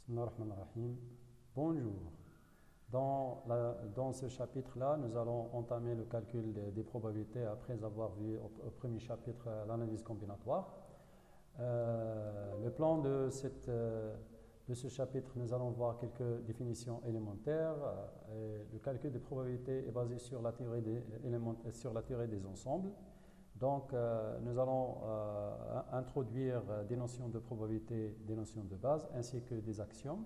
Bismillahirrahmanirrahim. Bonjour. Dans ce chapitre-là, nous allons entamer le calcul des probabilités après avoir vu au premier chapitre l'analyse combinatoire. Le plan de ce chapitre, nous allons voir quelques définitions élémentaires. Le calcul des probabilités est basé sur la théorie des ensembles. Donc, nous allons introduire des notions de probabilité, des notions de base, ainsi que des axiomes.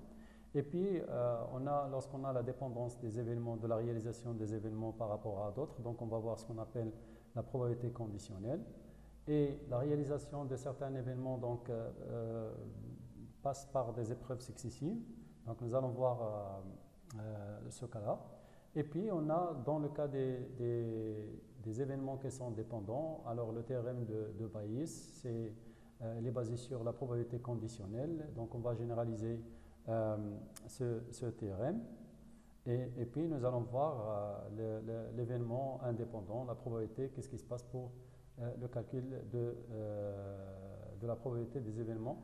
Et puis, lorsqu'on a la dépendance des événements, de la réalisation des événements par rapport à d'autres, donc on va voir ce qu'on appelle la probabilité conditionnelle. Et la réalisation de certains événements donc, passe par des épreuves successives. Donc, nous allons voir ce cas-là. Et puis, on a dans le cas des événements qui sont dépendants, alors le théorème de Bayes, il est basé sur la probabilité conditionnelle. Donc, on va généraliser ce théorème. Et puis, nous allons voir l'événement indépendant, la probabilité, qu'est-ce qui se passe pour le calcul de la probabilité des événements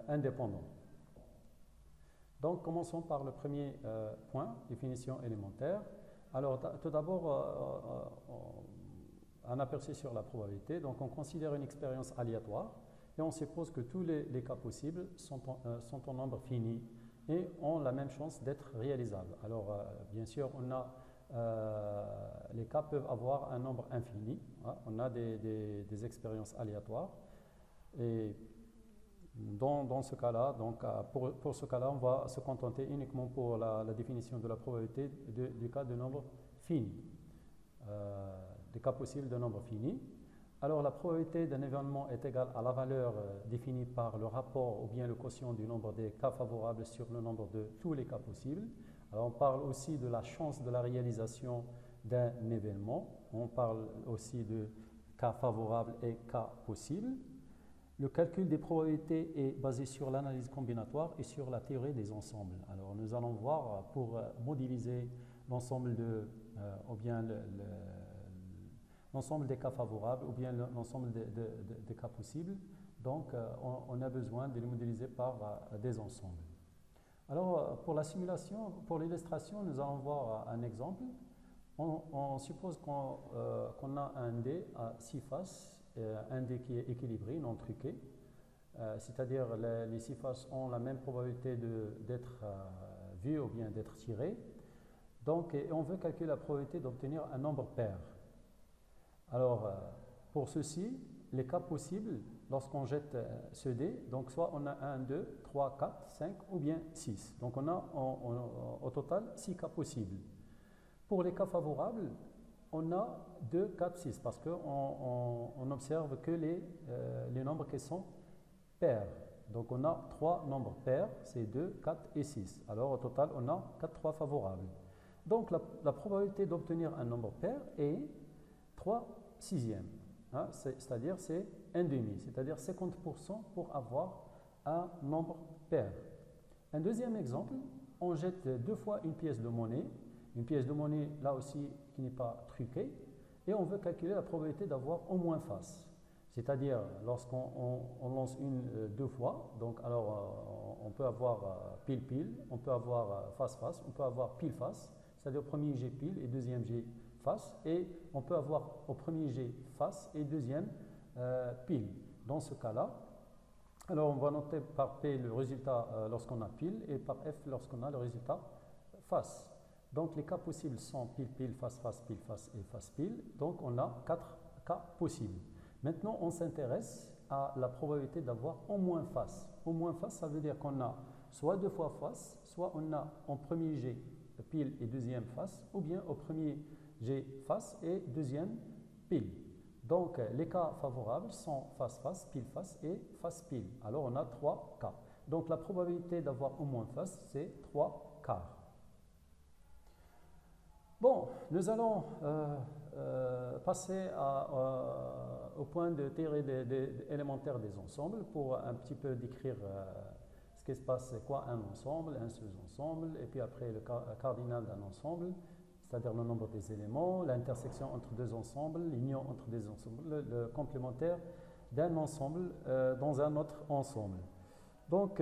indépendants. Donc, commençons par le premier point, définition élémentaire. Alors, tout d'abord, un aperçu sur la probabilité. Donc, on considère une expérience aléatoire et on suppose que tous les cas possibles sont en nombre fini et ont la même chance d'être réalisables. Alors, bien sûr, les cas peuvent avoir un nombre infini. Hein, on a des expériences aléatoires. Et dans ce cas-là, donc pour ce cas-là, on va se contenter uniquement pour la définition de la probabilité du cas de nombre fini, des cas possibles de nombre fini. Alors la probabilité d'un événement est égale à la valeur définie par le rapport ou bien le quotient du nombre des cas favorables sur le nombre de tous les cas possibles. Alors on parle aussi de la chance de la réalisation d'un événement. On parle aussi de cas favorables et cas possibles. Le calcul des probabilités est basé sur l'analyse combinatoire et sur la théorie des ensembles. Alors, nous allons voir pour modéliser l'ensemble ou bien l'ensemble des cas favorables ou bien l'ensemble des cas possibles. Donc, on a besoin de les modéliser par des ensembles. Alors, pour la simulation, pour l'illustration, nous allons voir un exemple. On suppose qu'on a un dé à 6 faces. Un dé qui est équilibré, non truqué, c'est-à-dire les 6 faces ont la même probabilité d'être vues ou bien d'être tirées. Donc, on veut calculer la probabilité d'obtenir un nombre pair. Alors, pour ceci, les cas possibles, lorsqu'on jette ce dé, donc soit on a 1, 2, 3, 4, 5 ou bien 6. Donc, on a au total 6 cas possibles. Pour les cas favorables, on a 2, 4, 6 parce qu'on observe que les nombres qui sont pairs. Donc on a 3 nombres pairs, c'est 2, 4 et 6. Alors au total, on a 4 3 favorables. Donc la probabilité d'obtenir un nombre pair est 3 sixièmes. Hein, c'est-à-dire c'est 1 demi, c'est-à-dire 50% pour avoir un nombre pair. Un deuxième exemple, on jette 2 fois une pièce de monnaie. Une pièce de monnaie, là aussi, qui n'est pas truquée, et on veut calculer la probabilité d'avoir au moins face. C'est-à-dire, lorsqu'on lance deux fois, donc alors on peut avoir pile-pile, on peut avoir face-face, on peut avoir pile-face, c'est-à-dire premier jet pile et deuxième jet face, et on peut avoir au premier jet face et deuxième pile. Dans ce cas-là, alors on va noter par P le résultat lorsqu'on a pile et par F lorsqu'on a le résultat face. Donc, les cas possibles sont pile-pile, face-face, pile-face et face-pile. Donc, on a 4 cas possibles. Maintenant, on s'intéresse à la probabilité d'avoir au moins face. Au moins face, ça veut dire qu'on a soit 2 fois face, soit on a en premier jet pile et deuxième face, ou bien au premier jet face et deuxième pile. Donc, les cas favorables sont face-face, pile-face et face-pile. Alors, on a 3 cas. Donc, la probabilité d'avoir au moins face, c'est 3 quarts. Bon, nous allons passer au point de théorie élémentaire des ensembles pour un petit peu décrire ce qui se passe, c'est quoi un ensemble, un sous-ensemble, et puis après le cardinal d'un ensemble, c'est-à-dire le nombre des éléments, l'intersection entre deux ensembles, l'union entre des ensembles, le complémentaire d'un ensemble dans un autre ensemble. Donc,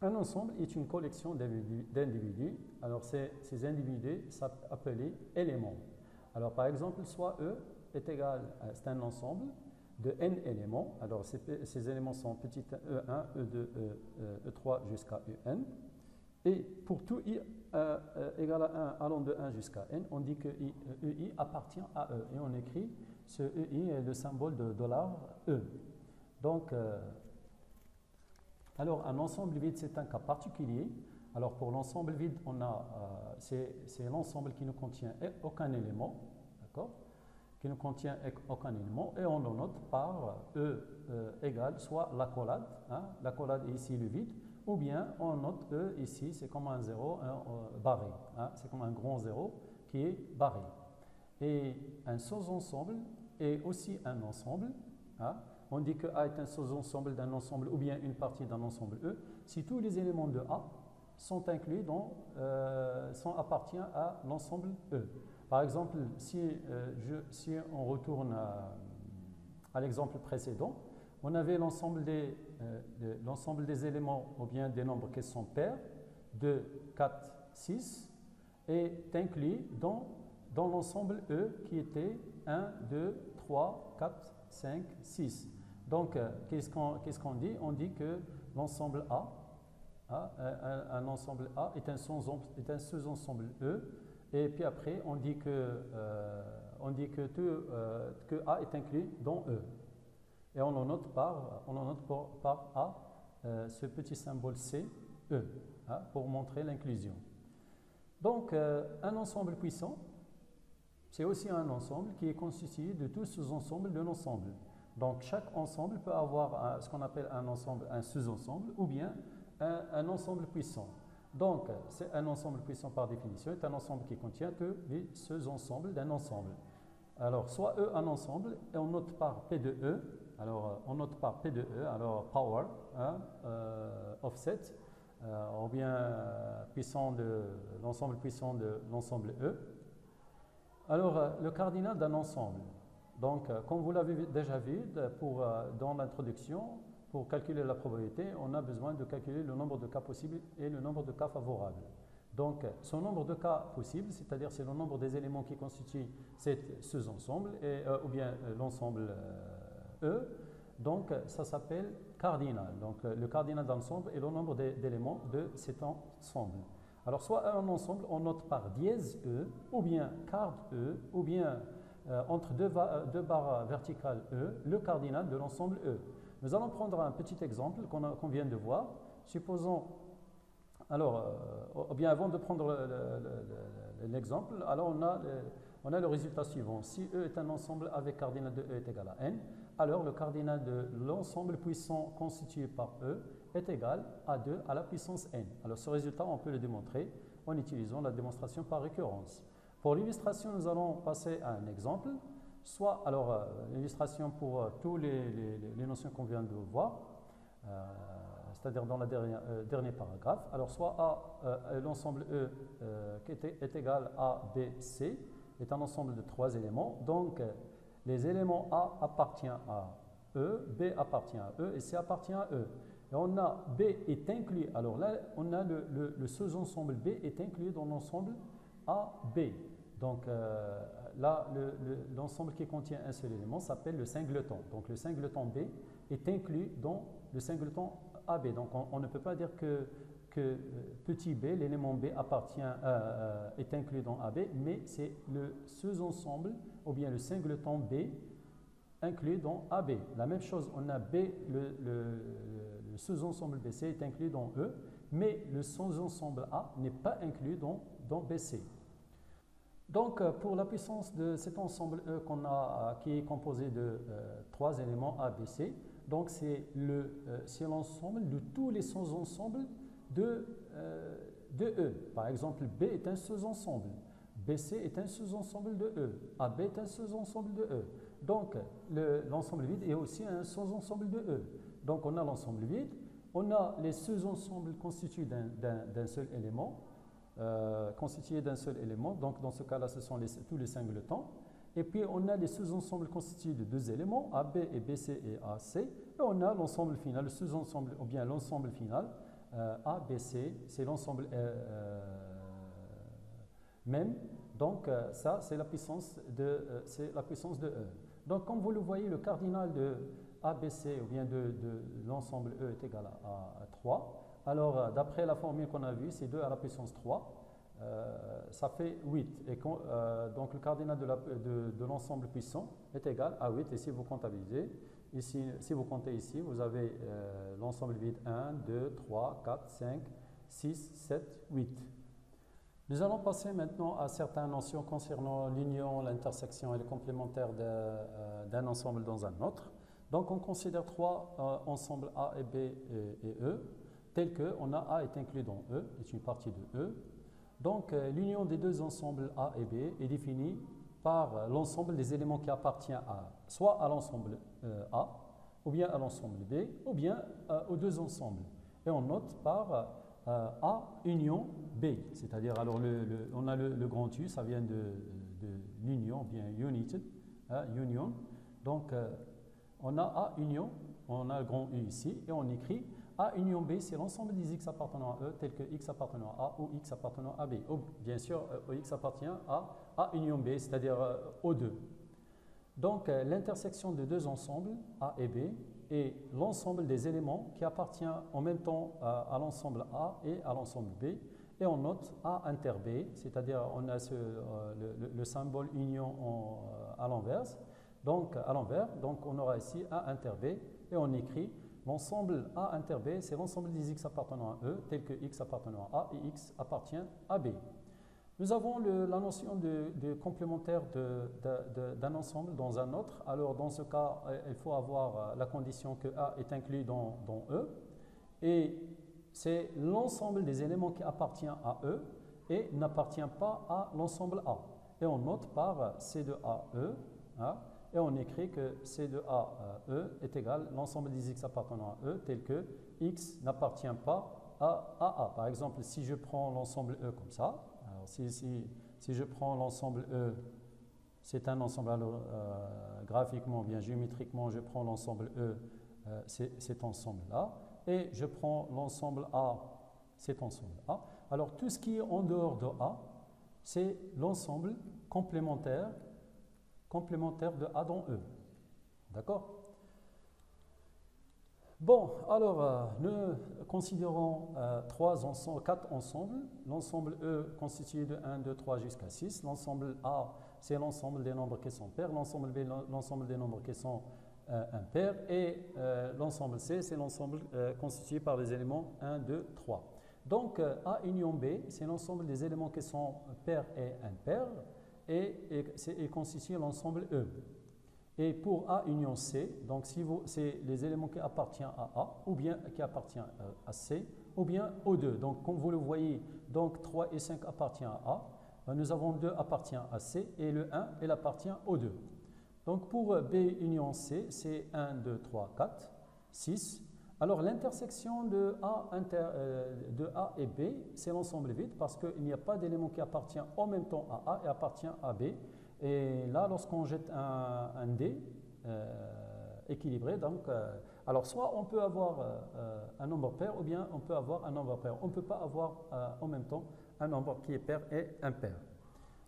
Un ensemble est une collection d'individus. Alors, ces individus sont appelés éléments. Alors, par exemple, soit E est égal, c'est un ensemble de n éléments. Alors, ces éléments sont petit E1, E2, E3 jusqu'à En. Et pour tout i égal à 1 allant de 1 jusqu'à n, on dit que EI appartient à E. Et on écrit ce EI est le symbole de $E. Donc, alors un ensemble vide, c'est un cas particulier. Alors pour l'ensemble vide, c'est l'ensemble qui ne contient aucun élément, d'accord, qui ne contient aucun élément, et on le note par E égale soit l'accolade, hein, l'accolade est ici le vide, ou bien on note E ici, c'est comme un zéro barré, hein, c'est comme un grand zéro qui est barré. Et un sous-ensemble est aussi un ensemble, hein. On dit que A est un sous-ensemble d'un ensemble ou bien une partie d'un ensemble E si tous les éléments de A sont inclus appartiennent à l'ensemble E. Par exemple, si on retourne à l'exemple précédent, on avait l'ensemble des éléments ou bien des nombres qui sont pairs, 2, 4, 6, est inclus dans l'ensemble E qui était 1, 2, 3, 4, 5, 6. Donc, qu'est-ce qu'on dit? On dit que l'ensemble A, un ensemble A est un sous-ensemble E, et puis après, on dit que A est inclus dans E. Et on en note par A ce petit symbole C, E, hein, pour montrer l'inclusion. Donc, un ensemble puissant, c'est aussi un ensemble qui est constitué de tous sous-ensembles de l'ensemble. Donc, chaque ensemble peut avoir ce qu'on appelle un ensemble, un sous-ensemble, ou bien un ensemble puissant. Donc, c'est un ensemble puissant par définition, est un ensemble qui contient que les sous-ensembles d'un ensemble. Alors, soit E un ensemble, et on note par P de E. Alors, on note par P de E, alors power, hein, offset, ou bien l'ensemble puissant de l'ensemble E. Alors, le cardinal d'un ensemble. Donc, comme vous l'avez déjà vu dans l'introduction, pour calculer la probabilité, on a besoin de calculer le nombre de cas possibles et le nombre de cas favorables. Donc, ce nombre de cas possibles, c'est-à-dire c'est le nombre des éléments qui constituent ce ensemble, ou bien l'ensemble E, donc ça s'appelle cardinal. Donc, le cardinal d'ensemble est le nombre d'éléments de cet ensemble. Alors, soit un ensemble, on note par dièse E, ou bien quart E, ou bien entre deux barres verticales E, le cardinal de l'ensemble E. Nous allons prendre un petit exemple qu'on vient de voir. Supposons, alors, ou bien avant de prendre l'exemple, alors on a le résultat suivant. Si E est un ensemble avec cardinal de E est égal à N, alors le cardinal de l'ensemble puissant constitué par E est égal à 2 à la puissance N. Alors ce résultat, on peut le démontrer en utilisant la démonstration par récurrence. Pour l'illustration, nous allons passer à un exemple. Soit, alors, l'illustration pour tous les notions qu'on vient de voir, c'est-à-dire dans le dernier paragraphe. Alors, soit l'ensemble E qui est égal à B, C, est un ensemble de 3 éléments. Donc, les éléments A appartiennent à E, B appartient à E et C appartient à E. Et on a B est inclus, alors là, on a le sous-ensemble B est inclus dans l'ensemble AB. Donc là, l'ensemble qui contient un seul élément s'appelle le singleton. Donc le singleton B est inclus dans le singleton AB. Donc on ne peut pas dire que petit b, l'élément B est inclus dans AB, mais c'est le sous-ensemble ou bien le singleton B inclus dans AB. La même chose, on a B, le sous-ensemble BC est inclus dans E, mais le sous-ensemble A n'est pas inclus dans BC. Donc, pour la puissance de cet ensemble E qui est composé de 3 éléments A, B, C, donc c'est l'ensemble de tous les sous-ensembles de E. Par exemple, B est un sous-ensemble, BC est un sous-ensemble de E, AB est un sous-ensemble de E. Donc, l'ensemble vide est aussi un sous-ensemble de E. Donc, on a l'ensemble vide, on a les sous-ensembles constitués d'un seul élément, donc dans ce cas-là, ce sont tous les singletons. Et puis, on a les sous-ensembles constitués de 2 éléments, AB et BC et AC. Et on a l'ensemble final, le sous-ensemble ou bien l'ensemble final A, B, C, c'est l'ensemble même. Donc, ça, c'est la puissance de E. Donc, comme vous le voyez, le cardinal de ABC ou bien de l'ensemble E est égal à 3. Alors, d'après la formule qu'on a vue, c'est 2 à la puissance 3. Ça fait 8. Et donc, le cardinal de l'ensemble puissant est égal à 8. Et si vous comptabilisez, ici, si vous comptez ici, vous avez l'ensemble vide 1, 2, 3, 4, 5, 6, 7, 8. Nous allons passer maintenant à certaines notions concernant l'union, l'intersection et le complémentaire d'un ensemble dans un autre. Donc, on considère trois ensembles A et B et E, tels que A est inclus dans E, est une partie de E. Donc, l'union des deux ensembles A et B est définie par l'ensemble des éléments qui appartiennent soit à l'ensemble A, ou bien à l'ensemble B, ou bien aux deux ensembles. Et on note par A union B, c'est-à-dire, alors on a le grand U, ça vient de l'union, bien united, union. Donc, on a A union, on a le grand U ici, et on écrit A union B, c'est l'ensemble des X appartenant à E, tel que X appartenant à A ou X appartenant à B. Ou, bien sûr, X appartient à A union B, c'est-à-dire aux deux. Donc, l'intersection de deux ensembles, A et B, est l'ensemble des éléments qui appartient en même temps à l'ensemble A et à l'ensemble B. Et on note A inter B, c'est-à-dire on a le symbole union à l'inverse. Donc, à l'envers, donc on aura ici A inter B et on écrit l'ensemble A inter B, c'est l'ensemble des X appartenant à E, tel que X appartenant à A et X appartient à B. Nous avons la notion de complémentaire d'un ensemble dans un autre. Alors, dans ce cas, il faut avoir la condition que A est inclus dans E. Et c'est l'ensemble des éléments qui appartient à E et n'appartient pas à l'ensemble A. Et on note par C de A, E. Hein, et on écrit que C de A, E est égal à l'ensemble des X appartenant à E, tel que X n'appartient pas à A. Par exemple, si je prends l'ensemble E comme ça, alors si je prends l'ensemble E, c'est un ensemble, alors graphiquement, bien géométriquement, je prends l'ensemble E, cet ensemble-là, et je prends l'ensemble A, cet ensemble A. Alors tout ce qui est en dehors de A, c'est l'ensemble complémentaire de A dans E. D'accord? Bon, alors nous considérons quatre ensembles. L'ensemble E constitué de 1, 2, 3 jusqu'à 6. L'ensemble A, c'est l'ensemble des nombres qui sont pairs. L'ensemble B, l'ensemble des nombres qui sont impairs. Et l'ensemble C, c'est l'ensemble constitué par les éléments 1, 2, 3. Donc A union B, c'est l'ensemble des éléments qui sont pairs et impairs. Et constitue l'ensemble E. Et pour A union C, donc c'est les éléments qui appartiennent à A, ou bien qui appartiennent à C, ou bien aux deux. Donc, comme vous le voyez, donc 3 et 5 appartiennent à A, nous avons 2 appartient à C, et le 1, il appartient aux deux. Donc, pour B union C, c'est 1, 2, 3, 4, 6. Alors, l'intersection de A et B, c'est l'ensemble vide parce qu'il n'y a pas d'élément qui appartient en même temps à A et appartient à B. Et là, lorsqu'on jette un dé équilibré, donc, alors soit on peut avoir un nombre pair ou bien on peut avoir un nombre pair. On ne peut pas avoir en même temps un nombre qui est pair et impair.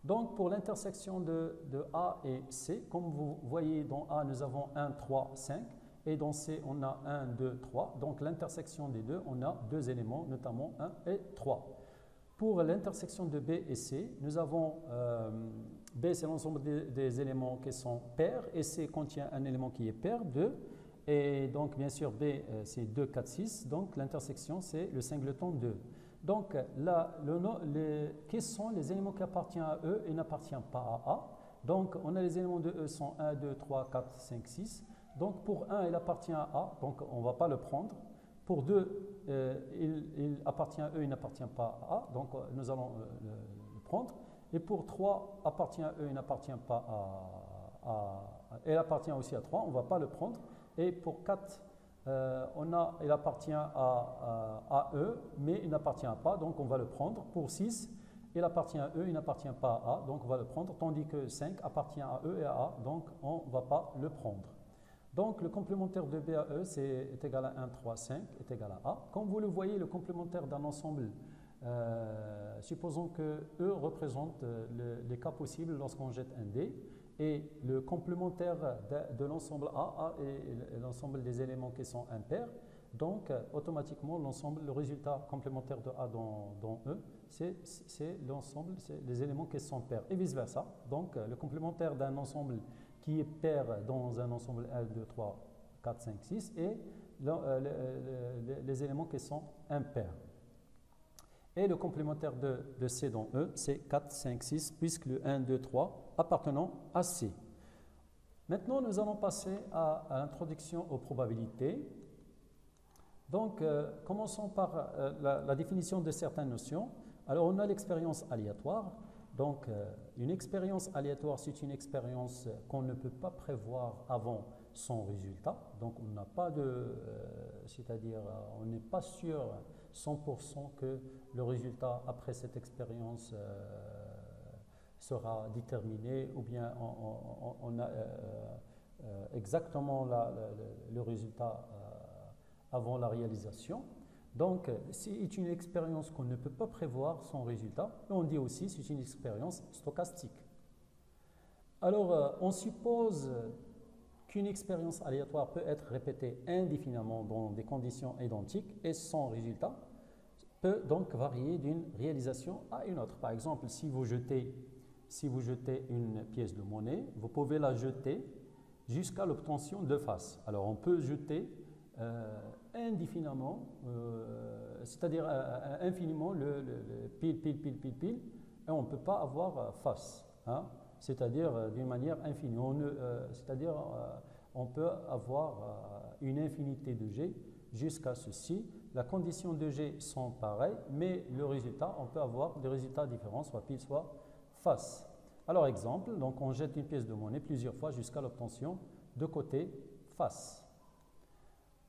Donc, pour l'intersection de A et C, comme vous voyez, dans A, nous avons 1, 3, 5. Et dans C, on a 1, 2, 3. Donc, l'intersection des deux, on a deux éléments, notamment 1 et 3. Pour l'intersection de B et C, nous avons B, c'est l'ensemble des éléments qui sont pairs, et C contient un élément qui est pair, 2. Et donc, bien sûr, B, c'est 2, 4, 6. Donc, l'intersection, c'est le singleton 2. Donc, là, quels sont les éléments qui appartiennent à E et n'appartiennent pas à A? Donc, on a les éléments de E sont 1, 2, 3, 4, 5, 6. Donc, pour 1, il appartient à A, donc on ne va pas le prendre. Pour 2, il appartient à E, il n'appartient pas à A, donc nous allons le prendre. Et pour 3, appartient à E, il n'appartient pas il appartient aussi à 3, on ne va pas le prendre. Et pour 4, il appartient à E, mais il n'appartient pas, donc on va le prendre. Pour 6, il appartient à E, il n'appartient pas à A, donc on va le prendre. Tandis que 5 appartient à E et à A, donc on ne va pas le prendre. Donc, le complémentaire de B à E est égal à 1, 3, 5 est égal à A. Comme vous le voyez, le complémentaire d'un ensemble, supposons que E représente les cas possibles lorsqu'on jette un dé, et le complémentaire de l'ensemble A est l'ensemble des éléments qui sont impairs. Donc, automatiquement, le résultat complémentaire de A dans E, c'est l'ensemble, c'est les éléments qui sont pairs, et vice-versa. Donc, le complémentaire d'un ensemble qui est pair dans un ensemble 1, 2, 3, 4, 5, 6, et les éléments qui sont impairs. Et le complémentaire de C dans E, c'est 4, 5, 6, puisque le 1, 2, 3 appartenant à C. Maintenant, nous allons passer à l'introduction aux probabilités. Donc, commençons par la définition de certaines notions. Alors, on a l'expérience aléatoire. Donc, une expérience aléatoire, c'est une expérience qu'on ne peut pas prévoir avant son résultat. Donc, on n'a pas c'est-à-dire, on n'est pas sûr 100% que le résultat après cette expérience sera déterminé, ou bien on a exactement le résultat avant la réalisation. Donc, c'est une expérience qu'on ne peut pas prévoir son résultat. On dit aussi que c'est une expérience stochastique. Alors, on suppose qu'une expérience aléatoire peut être répétée indéfiniment dans des conditions identiques et son résultat peut donc varier d'une réalisation à une autre. Par exemple, si vous jetez une pièce de monnaie, vous pouvez la jeter jusqu'à l'obtention de faces. Alors, on peut jeter indéfiniment, c'est-à-dire infiniment le pile, et on ne peut pas avoir face, hein, c'est-à-dire d'une manière infinie. C'est-à-dire on peut avoir une infinité de G jusqu'à ceci. La condition de G sont pareilles, mais le résultat, on peut avoir des résultats différents, soit pile, soit face. Alors, exemple, donc on jette une pièce de monnaie plusieurs fois jusqu'à l'obtention de côté face.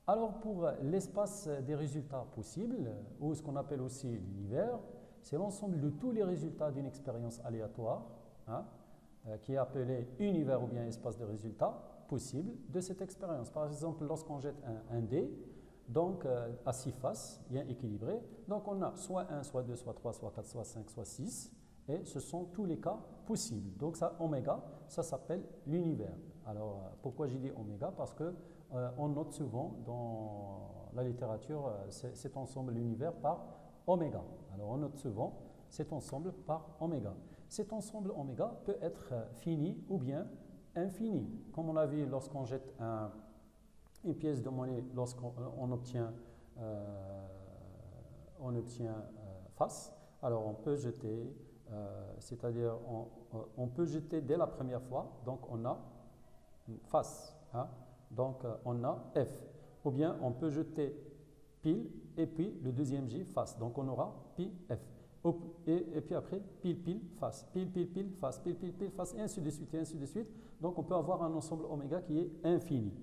Alors, pour l'espace des résultats possibles, ou ce qu'on appelle aussi l'univers, c'est l'ensemble de tous les résultats d'une expérience aléatoire, hein, qui est appelé univers ou bien espace de résultats possibles de cette expérience. Par exemple, lorsqu'on jette un dé, donc à 6 faces, bien équilibré, donc on a soit 1, soit 2, soit 3, soit 4, soit 5, soit 6, et ce sont tous les cas possibles. Donc ça, oméga, ça s'appelle l'univers. Alors, pourquoi j'ai dit oméga? Parce que on note souvent dans la littérature cet ensemble, l'univers, par oméga. Alors, on note souvent cet ensemble par oméga. Cet ensemble oméga peut être fini ou bien infini. Comme on l'a vu lorsqu'on jette une pièce de monnaie, lorsqu'on obtient face, alors on peut jeter, c'est-à-dire on peut jeter dès la première fois, donc on a face, hein, donc on a F. Ou bien on peut jeter pile et puis le deuxième J face, donc on aura pi F. Et puis après, pile, face, pile, face, pile, face, et ainsi de suite, et ainsi de suite. Donc on peut avoir un ensemble oméga qui est infini.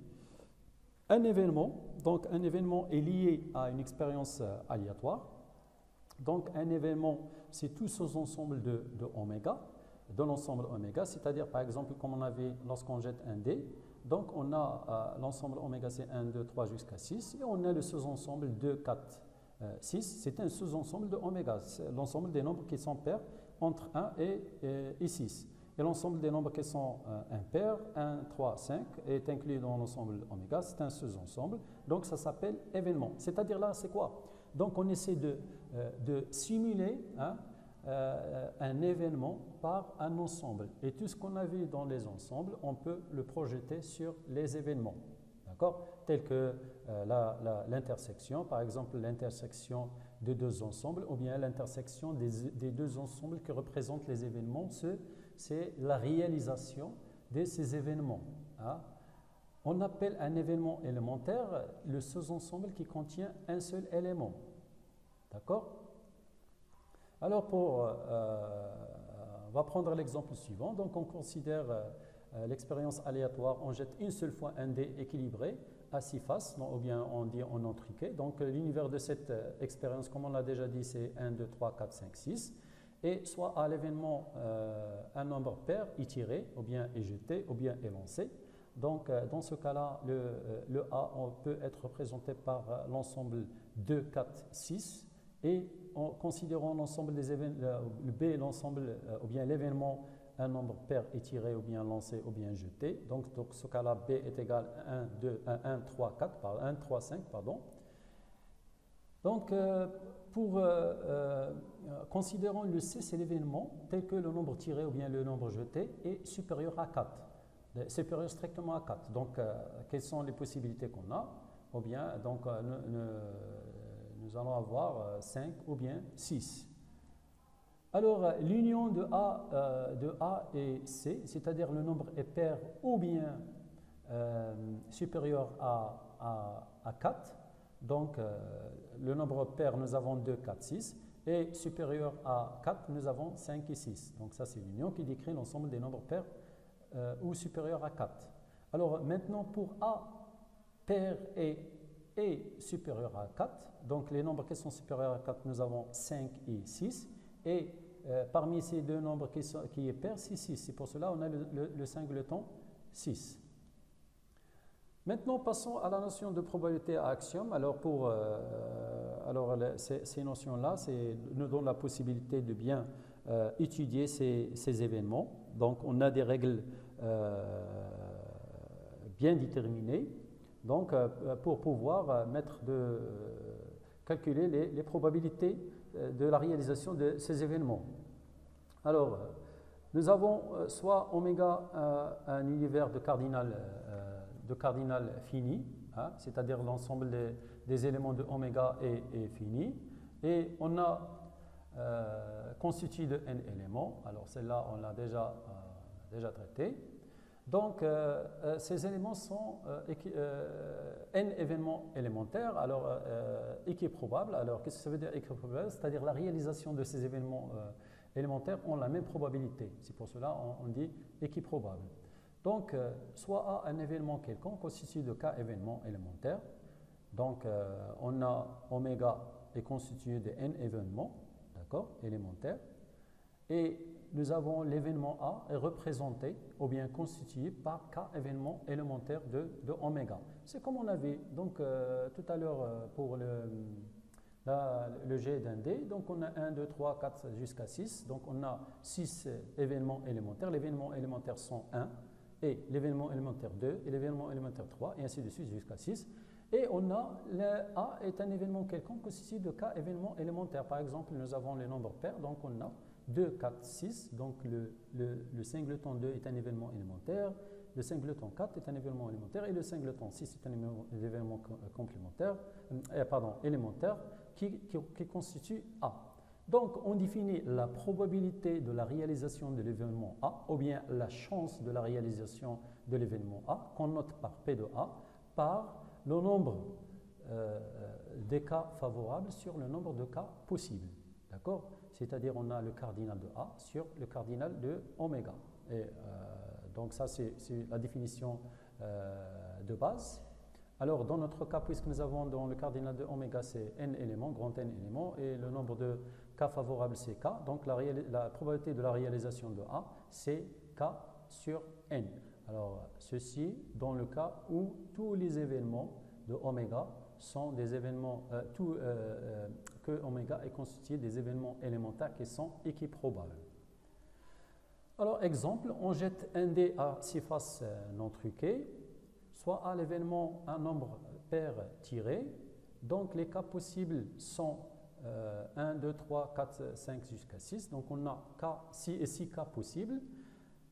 Un événement est lié à une expérience aléatoire. Donc un événement, c'est tout ce ensemble de oméga, de l'ensemble oméga, c'est-à-dire par exemple comme on avait lorsqu'on jette un dé, donc on a l'ensemble oméga c'est 1, 2, 3 jusqu'à 6, et on a le sous-ensemble 2, 4, 6, c'est un sous-ensemble de oméga, c'est l'ensemble des nombres qui sont pairs entre 1 et 6. Et l'ensemble des nombres qui sont impairs, 1, 3, 5, est inclus dans l'ensemble oméga, c'est un sous-ensemble, donc ça s'appelle événement. C'est-à-dire là, c'est quoi? Donc on essaie de simuler, hein, un événement par un ensemble. Et tout ce qu'on a vu dans les ensembles, on peut le projeter sur les événements. D'accord? Tel que l'intersection, par exemple l'intersection de deux ensembles, ou bien l'intersection des deux ensembles qui représentent les événements, c'est la réalisation de ces événements. Hein? On appelle un événement élémentaire le sous-ensemble qui contient un seul élément. D'accord? Alors, on va prendre l'exemple suivant. Donc, on considère l'expérience aléatoire. On jette une seule fois un dé équilibré à 6 faces, ou bien on dit en entriqué. Donc, l'univers de cette expérience, comme on l'a déjà dit, c'est 1, 2, 3, 4, 5, 6. Et soit à l'événement, un nombre pair est tiré, ou bien est jeté, ou bien est lancé. Donc, dans ce cas-là, le A peut être représenté par l'ensemble 2, 4, 6. Et en considérant l'ensemble des événements, le B, l'ensemble, ou bien l'événement, un nombre pair étiré, ou bien lancé, ou bien jeté. Donc dans ce cas-là, B est égal à 1, 2, 1, 3, 4, 1, 3, 5, pardon. Donc, considérons le C, c'est l'événement tel que le nombre tiré ou bien le nombre jeté est supérieur à 4, supérieur strictement à 4. Donc, quelles sont les possibilités qu'on a? Ou bien, donc, nous allons avoir 5 ou bien 6. Alors, l'union de A et C, c'est-à-dire le nombre est pair ou bien supérieur à 4, donc le nombre pair, nous avons 2, 4, 6, et supérieur à 4, nous avons 5 et 6. Donc ça, c'est l'union qui décrit l'ensemble des nombres pairs ou supérieurs à 4. Alors maintenant, pour A pair est supérieur à 4, donc les nombres qui sont supérieurs à 4, nous avons 5 et 6, et parmi ces deux nombres qui est pair, c'est 6. C'est pour cela qu'on a le singleton 6. Maintenant, passons à la notion de probabilité à axiome. Alors, ces notions-là nous donnent la possibilité de bien étudier ces événements. Donc, on a des règles bien déterminées donc, pour pouvoir calculer les probabilités de la réalisation de ces événements. Alors, nous avons soit oméga un univers de cardinal fini, hein, c'est-à-dire l'ensemble des éléments de oméga est fini, et on a constitué de n éléments. Alors celle-là, on l'a déjà traité. Donc ces éléments sont n événements élémentaires, alors équiprobables. Alors qu'est-ce que ça veut dire équiprobable? C'est-à-dire la réalisation de ces événements élémentaires ont la même probabilité. C'est pour cela on dit équiprobable. Donc, soit A, un événement quelconque constitué de K événements élémentaires. Donc, on a oméga est constitué de n événements, d'accord, élémentaires. Et nous avons l'événement A est représenté ou bien constitué par K événements élémentaires de oméga. C'est comme on avait donc tout à l'heure pour le G d'un D. Donc, on a 1, 2, 3, 4 jusqu'à 6. Donc, on a 6 événements élémentaires. Les événements élémentaires sont 1. Et l'événement élémentaire 2, et l'événement élémentaire 3, et ainsi de suite jusqu'à 6. Et on a, le A est un événement quelconque constitué de K événements élémentaires. Par exemple, nous avons les nombres pairs, donc on a 2, 4, 6, donc le singleton 2 est un événement élémentaire, le singleton 4 est un événement élémentaire, et le singleton 6 est un événement complémentaire, élémentaire, qui constitue A. Donc, on définit la probabilité de la réalisation de l'événement A, ou bien la chance de la réalisation de l'événement A, qu'on note par P de A, par le nombre des cas favorables sur le nombre de cas possibles. D'accord? C'est-à-dire, on a le cardinal de A sur le cardinal de oméga. Et donc, ça, c'est la définition de base. Alors, dans notre cas, puisque nous avons dans le cardinal de oméga, c'est n éléments, grand N éléments, et le nombre de cas favorables, c'est K. Donc, la probabilité de la réalisation de A, c'est K sur N. Alors, ceci dans le cas où tous les événements de oméga sont des événements, que oméga est constitué des événements élémentaires qui sont équiprobables. Alors, exemple, on jette un dé à 6 faces non truquées, soit à l'événement un nombre pair tiré. Donc, les cas possibles sont 1, 2, 3, 4, 5 jusqu'à 6. Donc, on a 6 cas possibles.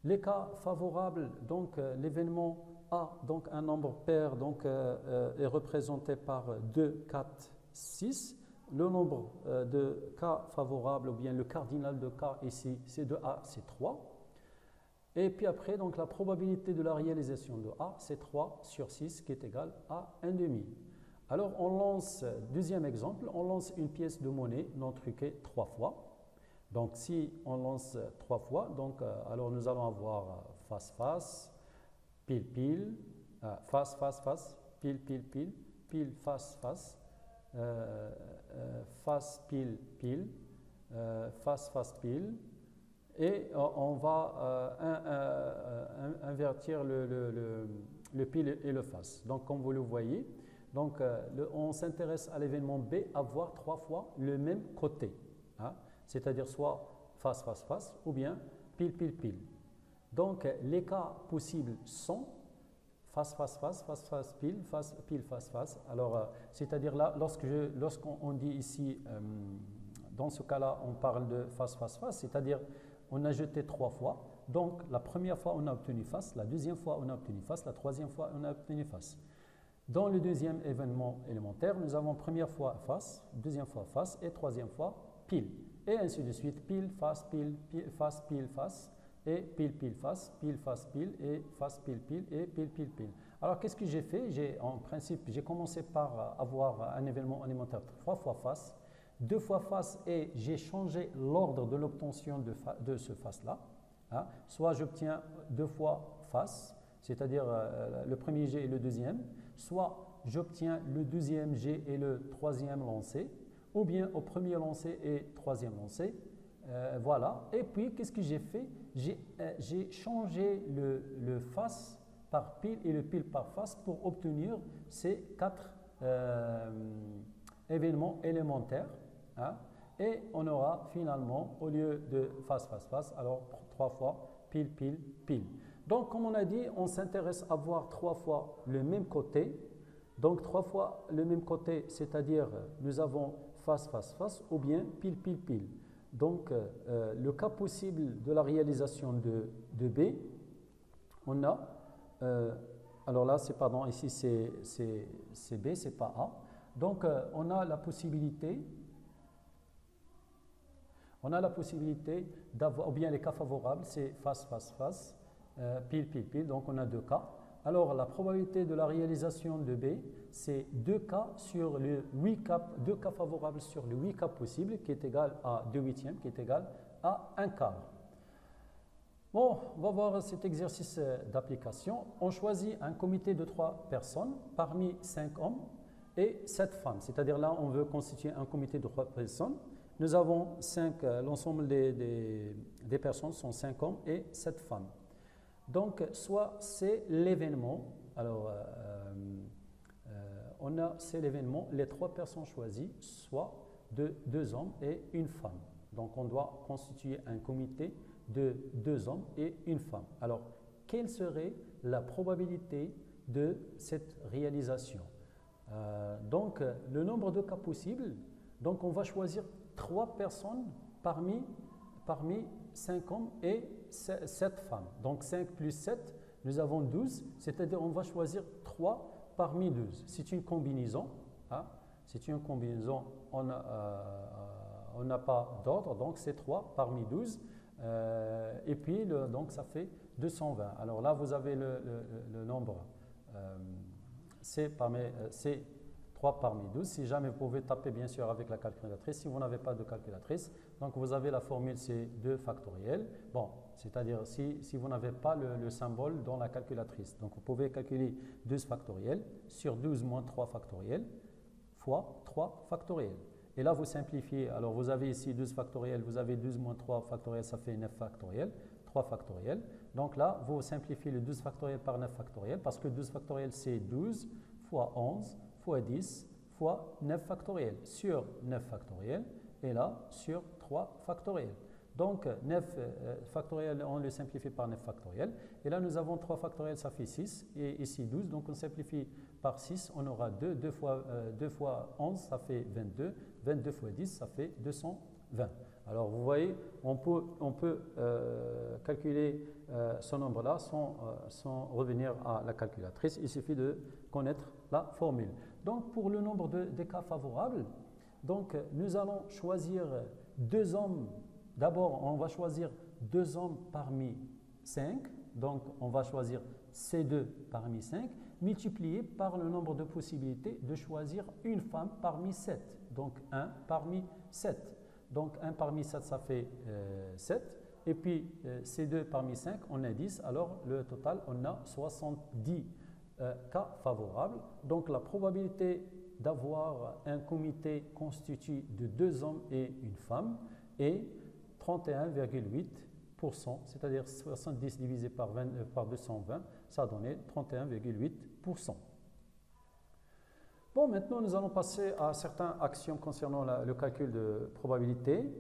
Les cas favorables, donc l'événement A, donc un nombre pair, donc, est représenté par 2, 4, 6. Le nombre de cas favorables, ou bien le cardinal de cas ici, c'est de A, c'est 3. Et puis après, donc, la probabilité de la réalisation de A, c'est 3 sur 6, qui est égal à 1,5. Alors, on lance, deuxième exemple, on lance une pièce de monnaie non truquée 3 fois. Donc, si on lance 3 fois, donc, alors nous allons avoir face-face, pile-pile, face-face-face, pile-pile-pile, pile-face-face, face-pile-pile, face-face-pile, et on va invertir le pile et le face. Donc, comme vous le voyez, donc, on s'intéresse à l'événement B, avoir 3 fois le même côté. Hein, c'est-à-dire soit face, face, face, ou bien pile, pile, pile. Donc, les cas possibles sont face, face, face, face, face, pile, face, face. Alors, c'est-à-dire là, lorsqu'on dit ici, dans ce cas-là, on parle de face, face, face, c'est-à-dire on a jeté 3 fois. Donc, la première fois, on a obtenu face, la deuxième fois, on a obtenu face, la troisième fois, on a obtenu face. Dans le deuxième événement élémentaire, nous avons première fois face, deuxième fois face et troisième fois pile. Et ainsi de suite, pile, face, pile, face, pile, face, et pile, pile, face, pile, et face, pile, et pile, pile. Alors, qu'est-ce que j'ai fait? En principe, j'ai commencé par avoir un événement élémentaire 3 fois face, 2 fois face, et j'ai changé l'ordre de l'obtention de ce face-là. Hein. Soit j'obtiens 2 fois face, c'est-à-dire le premier jet et le deuxième, soit j'obtiens le deuxième jet et le troisième lancé, ou bien au premier lancé et troisième lancé. Voilà. Et puis, qu'est-ce que j'ai fait? J'ai changé le face par pile et le pile par face pour obtenir ces 4 événements élémentaires. Hein, et on aura finalement, au lieu de face, face, face, alors 3 fois pile, pile, pile. Donc, comme on a dit, on s'intéresse à voir 3 fois le même côté. Donc, 3 fois le même côté, c'est-à-dire nous avons face, face, face, ou bien pile, pile, pile. Donc, le cas possible de la réalisation de B, on a, alors là, pardon, ici c'est B, c'est pas A. Donc, on a la possibilité d'avoir, ou bien les cas favorables, c'est face, face, face, pile, pile, pile, donc on a 2 cas. Alors, la probabilité de la réalisation de B, c'est 2 cas sur le 8 cas, 2 cas favorables sur le 8 cas possibles, qui est égal à 2 huitièmes, qui est égal à 1 quart. Bon, on va voir cet exercice d'application. On choisit un comité de 3 personnes parmi 5 hommes et 7 femmes. C'est-à-dire là, on veut constituer un comité de 3 personnes. Nous avons l'ensemble des personnes sont 5 hommes et 7 femmes. Donc, soit c'est l'événement, alors c'est l'événement, les 3 personnes choisies, soit de 2 hommes et 1 femme. Donc, on doit constituer un comité de 2 hommes et 1 femme. Alors, quelle serait la probabilité de cette réalisation? Donc, le nombre de cas possibles, donc on va choisir 3 personnes parmi 5 hommes et 7 femmes. Donc 5 plus 7, nous avons 12, c'est-à-dire on va choisir 3 parmi 12. C'est une combinaison. Hein? C'est une combinaison, on n'a pas d'ordre, donc c'est 3 parmi 12. Et puis, donc ça fait 220. Alors là, vous avez le nombre, c'est 3 parmi 12. Si jamais vous pouvez taper bien sûr avec la calculatrice. Si vous n'avez pas de calculatrice, donc vous avez la formule, c'est 2 factoriel. Bon, c'est-à-dire si vous n'avez pas le symbole dans la calculatrice. Donc vous pouvez calculer 12 factoriel sur 12 moins 3 factoriel fois 3 factoriel. Et là, vous simplifiez. Alors vous avez ici 12 factoriel, vous avez 12 moins 3 factoriel, ça fait 9 factoriel, 3 factoriel. Donc là, vous simplifiez le 12 factoriel par 9 factoriel parce que 12 factoriel, c'est 12 fois 11 fois 10 fois 9 factoriel sur 9 factoriel et là sur 3 factoriel. Donc 9 factoriel, on le simplifie par 9 factoriel et là nous avons 3 factoriel, ça fait 6 et ici 12, donc on simplifie par 6, on aura 2 fois 11, ça fait 22, 22 fois 10, ça fait 220. Alors vous voyez, on peut calculer ce nombre-là sans revenir à la calculatrice, il suffit de connaître la formule. Donc pour le nombre de cas favorables, donc nous allons choisir 2 hommes. D'abord, on va choisir 2 hommes parmi 5. Donc on va choisir C2 parmi 5, multiplié par le nombre de possibilités de choisir une femme parmi 7. Donc 1 parmi 7. Donc 1 parmi 7, ça fait 7. Et puis C2 parmi 5, on a 10. Alors le total, on a 70 cas favorables. Donc la probabilité d'avoir un comité constitué de 2 hommes et une femme est 31,8 c'est-à-dire 70 divisé par 220, ça a donné 31,8%. Bon, maintenant nous allons passer à certains axiomes concernant le calcul de probabilité.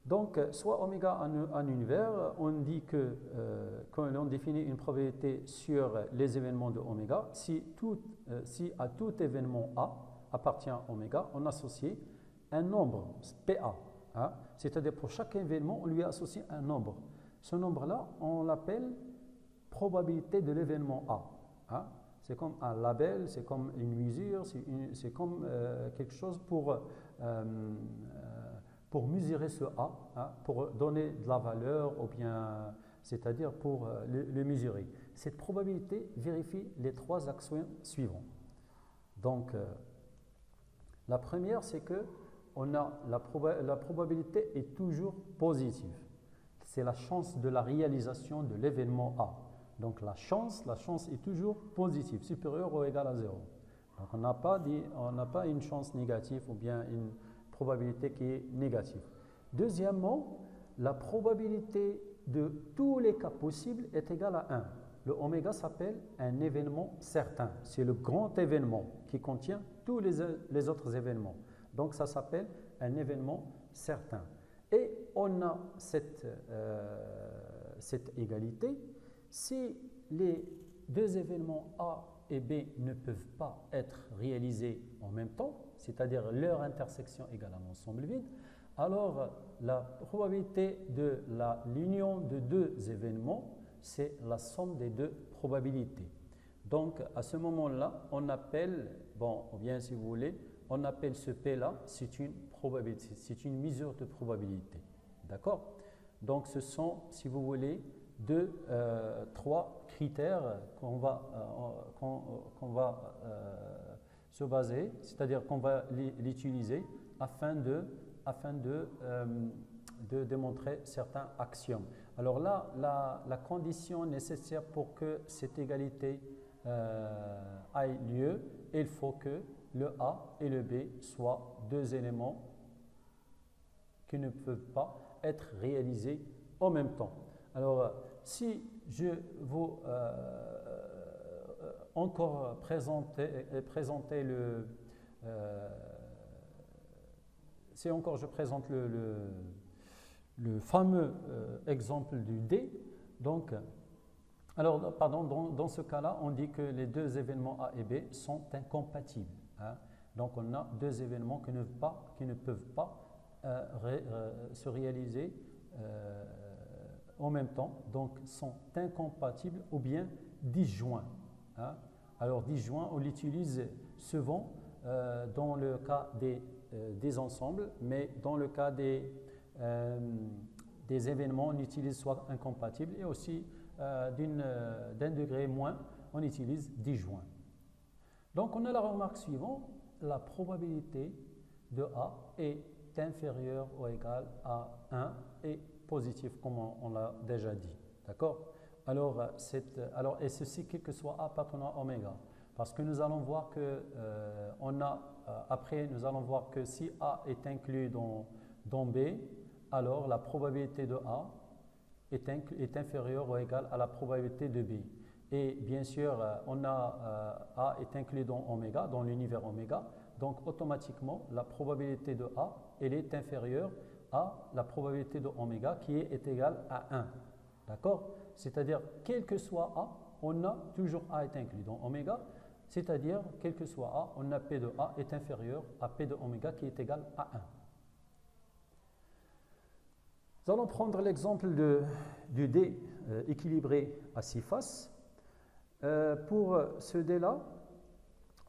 Donc, soit oméga en univers, on dit que quand on définit une probabilité sur les événements de oméga, si à tout événement A appartient à oméga, on associe un nombre, PA. Hein, c'est-à-dire pour chaque événement, on lui associe un nombre. Ce nombre-là, on l'appelle probabilité de l'événement A. Hein. C'est comme un label, c'est comme une mesure, c'est comme quelque chose pour mesurer ce A, hein, pour donner de la valeur, ou bien, c'est-à-dire pour le mesurer. Cette probabilité vérifie les trois axiomes suivants. Donc, la première, c'est que la probabilité est toujours positive. C'est la chance de la réalisation de l'événement A. Donc la chance est toujours positive, supérieure ou égale à 0. Donc on n'a pas une chance négative ou bien une probabilité qui est négative. Deuxièmement, la probabilité de tous les cas possibles est égale à 1. Le oméga s'appelle un événement certain. C'est le grand événement qui contient tous les autres événements. Donc ça s'appelle un événement certain. Et on a cette égalité. Si les deux événements A et B ne peuvent pas être réalisés en même temps, c'est-à-dire leur intersection égale un ensemble vide, alors la probabilité de l'union de deux événements, c'est la somme des deux probabilités. Donc à ce moment-là, on appelle, ou bien si vous voulez, on appelle ce P-là, c'est une probabilité, c'est une mesure de probabilité. D'accord? Donc ce sont, si vous voulez, trois critères qu'on va se baser, c'est-à-dire qu'on va l'utiliser afin de démontrer certains axiomes. Alors là, la condition nécessaire pour que cette égalité ait lieu, il faut que le A et le B soient deux éléments qui ne peuvent pas être réalisés en même temps. Alors, si je vous encore présenter le... si encore je présente le fameux exemple du D, donc, alors, pardon, dans ce cas-là, on dit que les deux événements A et B sont incompatibles. Hein. Donc, on a deux événements qui ne peuvent pas se réaliser en même temps, donc sont incompatibles ou bien disjoints. Hein. Alors, disjoints, on l'utilise souvent dans le cas des ensembles, mais dans le cas des événements, on utilise soit incompatibles et aussi d'un degré moins, on utilise disjoint. Donc, on a la remarque suivante, la probabilité de A est inférieure ou égale à 1 et positif, comme on l'a déjà dit. D'accord? Alors, et ceci, quel que soit A appartenant à oméga. Parce que nous allons voir que, après, nous allons voir que si A est inclus dans B, alors la probabilité de A est inférieure ou égale à la probabilité de B. Et bien sûr, A est inclus dans oméga, dans l'univers oméga, donc automatiquement, la probabilité de A, elle est inférieure à la probabilité de oméga qui est égale à 1. D'accord? C'est-à-dire, quel que soit A, on a toujours A est inclus dans oméga, c'est-à-dire, quel que soit A, on a P de A est inférieur à P de oméga qui est égal à 1. Nous allons prendre l'exemple du D équilibré à 6 faces. Pour ce D-là,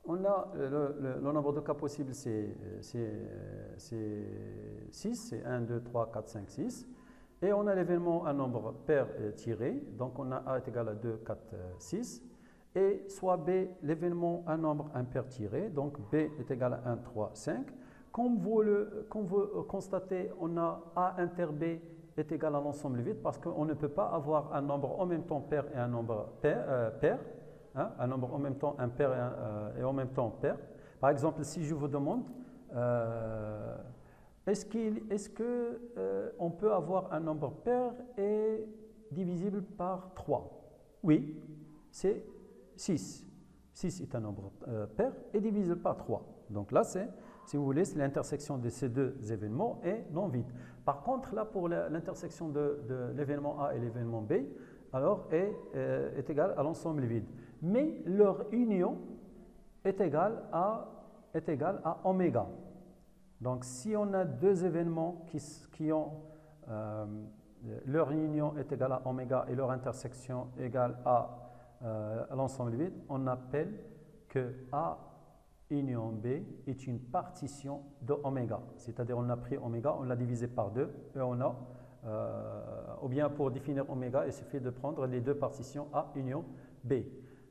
on a le nombre de cas possibles, c'est 6, c'est 1, 2, 3, 4, 5, 6. Et on a l'événement un nombre pair tiré, donc on a A est égal à 2, 4, 6. Et soit B, l'événement un nombre impair tiré, donc B est égal à 1, 3, 5. Comme vous constatez, on a A inter B est égal à l'ensemble vide parce qu'on ne peut pas avoir un nombre en même temps pair et un nombre pair. Hein, un nombre en même temps impair et en même temps pair. Par exemple, si je vous demande, est-ce que on peut avoir un nombre pair et divisible par 3? Oui, c'est 6. 6 est un nombre pair et divisible par 3. Donc là, c'est, si vous voulez, c'est l'intersection de ces deux événements est non vide. Par contre, là, pour l'intersection de l'événement A et l'événement B, alors est égale à l'ensemble vide. Mais leur union est égale à oméga. Donc, si on a deux événements qui ont leur union est égale à oméga et leur intersection égale à l'ensemble vide, on appelle que A union B est une partition de oméga. C'est-à-dire on a pris oméga, on l'a divisé par 2 et on a, ou bien pour définir oméga, il suffit de prendre les deux partitions A union B.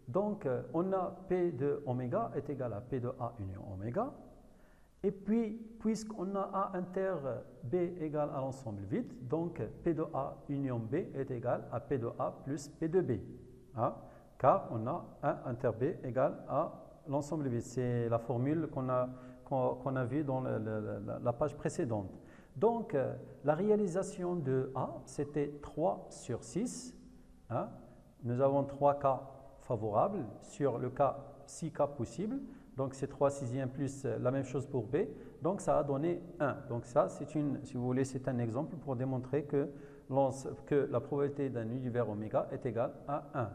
Donc on a P de oméga est égal à P de A union oméga. Et puis, puisqu'on a A inter B égale à l'ensemble vide, donc P de A union B est égal à P de A plus P de B. Hein? Car on a A inter B égale à l'ensemble vide. C'est la formule qu'on a vue dans la page précédente. Donc, la réalisation de A, c'était 3 sur 6. Hein? Nous avons 3 cas favorables sur le cas 6 cas possibles. Donc, c'est 3 sixièmes plus la même chose pour B. Donc, ça a donné 1. Donc, ça, c'est si vous voulez, c'est un exemple pour démontrer que la probabilité d'un univers oméga est égale à 1.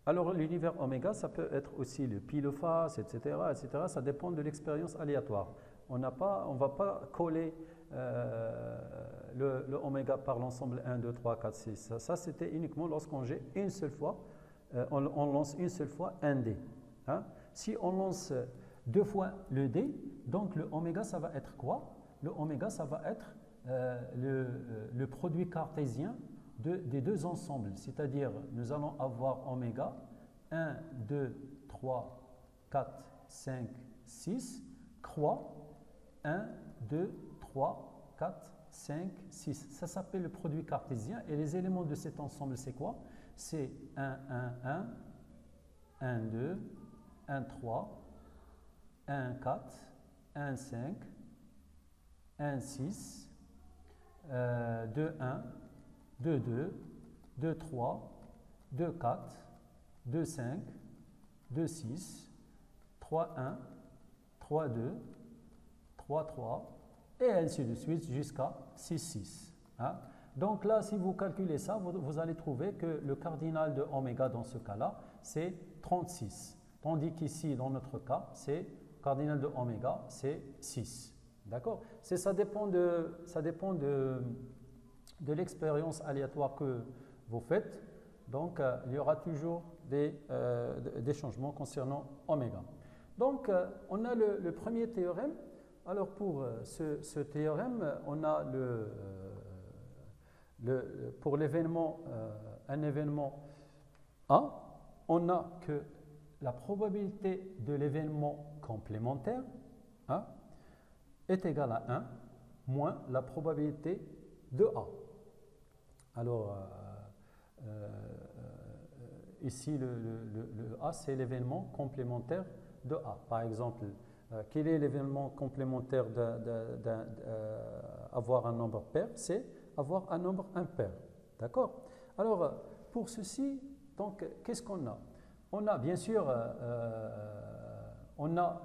Alors, l'univers oméga, ça peut être aussi le pi de face, etc., etc. Ça dépend de l'expérience aléatoire. On ne va pas coller le oméga par l'ensemble 1, 2, 3, 4, 6. Ça c'était uniquement lorsqu'on jette une seule fois, on lance une seule fois un dé. Hein? Si on lance 2 fois le dé, donc le oméga, ça va être quoi? Le oméga, ça va être le produit cartésien des deux ensembles. C'est-à-dire, nous allons avoir oméga 1, 2, 3, 4, 5, 6, croix 1, 2, 3, 4, 5, 6. Ça s'appelle le produit cartésien. Et les éléments de cet ensemble, c'est quoi? C'est 1, 1, 1, 1, 2, 1, 3, 1, 4, 1, 5, 1, 6, 2, 1, 2, 2, 2, 3, 2, 4, 2, 5, 2, 6, 3, 1, 3, 2, 3, 3, et ainsi de suite jusqu'à 6, 6. Hein? Donc là, si vous calculez ça, vous allez trouver que le cardinal de oméga dans ce cas-là, c'est 36. Tandis qu'ici, dans notre cas, c'est cardinal de oméga, c'est 6. D'accord? Ça dépend de l'expérience aléatoire que vous faites. Donc, il y aura toujours des changements concernant oméga. Donc, on a le premier théorème. Alors, pour ce théorème, on a pour l'événement, un événement A, on a que la probabilité de l'événement complémentaire hein, est égale à 1 moins la probabilité de A. Alors, ici, le A, c'est l'événement complémentaire de A. Par exemple, quel est l'événement complémentaire d'avoir un nombre pair? C'est avoir un nombre impair. D'accord? Alors, pour ceci, donc, qu'est-ce qu'on a? On a, bien sûr, on a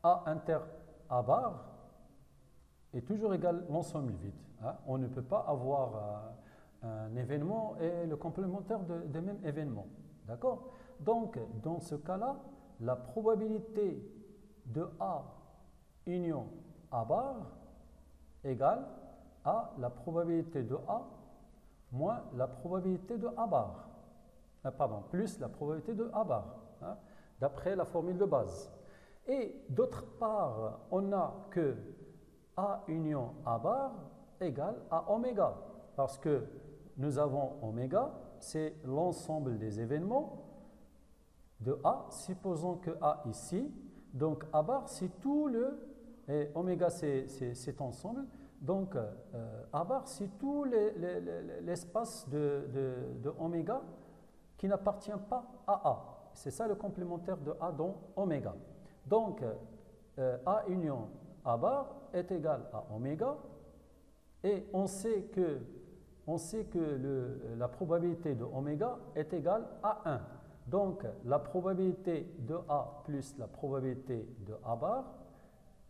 A inter A bar est toujours égal à l'ensemble vide. Hein? On ne peut pas avoir un événement et le complémentaire de même événement. D'accord? Donc, dans ce cas-là, la probabilité de A union A bar égale à la probabilité de A moins la probabilité de A bar. Plus la probabilité de A bar, hein, d'après la formule de base. Et d'autre part, on a que A union A bar égale à oméga, parce que nous avons oméga, c'est l'ensemble des événements de A, supposons que A ici, donc A bar c'est tout et oméga c'est cet ensemble, donc A bar c'est tout l'espace de oméga qui n'appartient pas à A. C'est ça le complémentaire de A dans oméga. Donc A union A bar est égal à oméga, et on sait que la probabilité de oméga est égale à 1. Donc, la probabilité de A plus la probabilité de A bar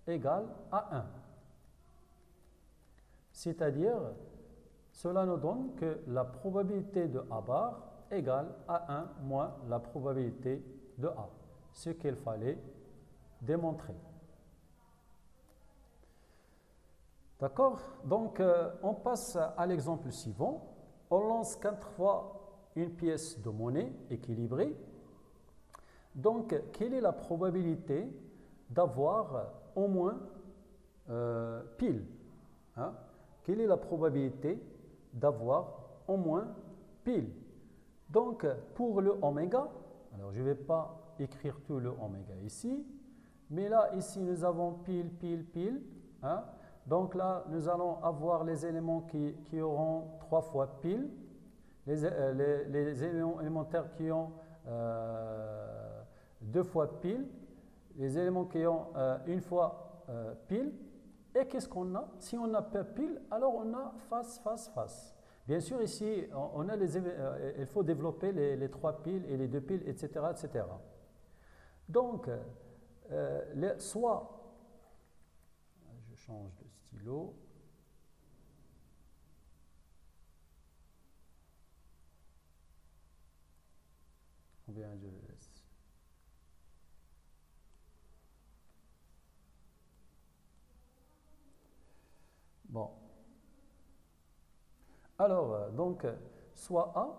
égale à 1. C'est-à-dire, cela nous donne que la probabilité de A bar égale à 1 moins la probabilité de A, ce qu'il fallait démontrer. D'accord? Donc, on passe à l'exemple suivant. On lance 4 fois une pièce de monnaie équilibrée. Donc, quelle est la probabilité d'avoir au moins pile, hein? Quelle est la probabilité d'avoir au moins pile? Donc, pour le oméga, alors je ne vais pas écrire tout le oméga ici, mais là, ici, nous avons pile, pile, pile, hein? Donc là, nous allons avoir les éléments qui auront 3 fois pile, les éléments élémentaires qui ont 2 fois pile, les éléments qui ont 1 fois pile. Et qu'est-ce qu'on a? Si on n'a pas pile, alors on a face, face, face. Bien sûr, ici, on a il faut développer les 3 piles et les 2 piles, etc., etc. Donc, soit, je change de stylo. Ou bien je le laisse. Bon. Alors, donc, soit A,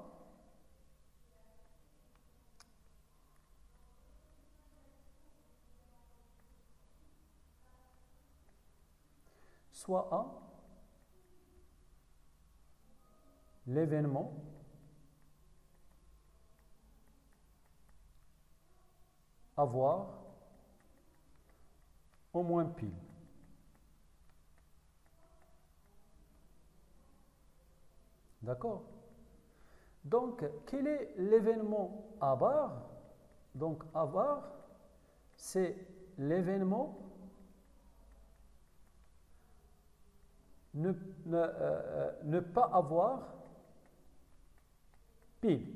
soit A, l'événement avoir au moins pile. D'accord? Donc, quel est l'événement A bar? Donc, A bar, c'est l'événement ne pas avoir pile.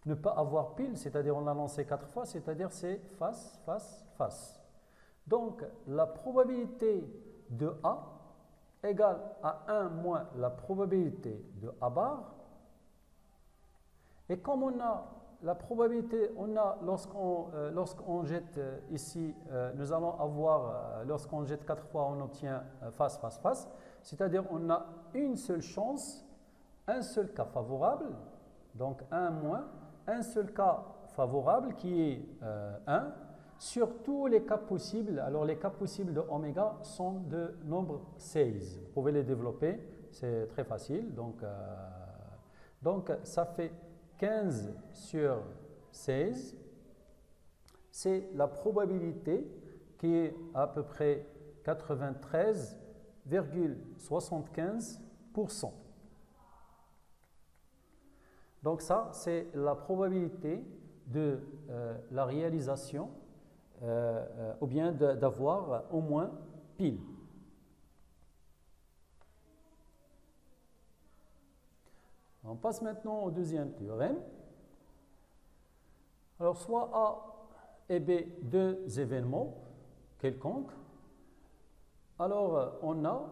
Ne pas avoir pile, c'est-à-dire on l'a lancé 4 fois, c'est-à-dire c'est face, face, face. Donc, la probabilité de A égale à 1 moins la probabilité de A bar. Et comme on a la probabilité, lorsqu'on jette ici, nous allons avoir, lorsqu'on jette 4 fois, on obtient face, face, face. C'est-à-dire on a une seule chance, un seul cas favorable, donc 1 moins, un seul cas favorable qui est 1, sur tous les cas possibles. Alors les cas possibles de oméga sont de nombre 16. Vous pouvez les développer, c'est très facile. Donc ça fait 15 sur 16. C'est la probabilité qui est à peu près 93,75%. Donc ça, c'est la probabilité de la réalisation ou bien d'avoir au moins pile. On passe maintenant au deuxième théorème. Alors, soit A et B, deux événements quelconques. Alors, on a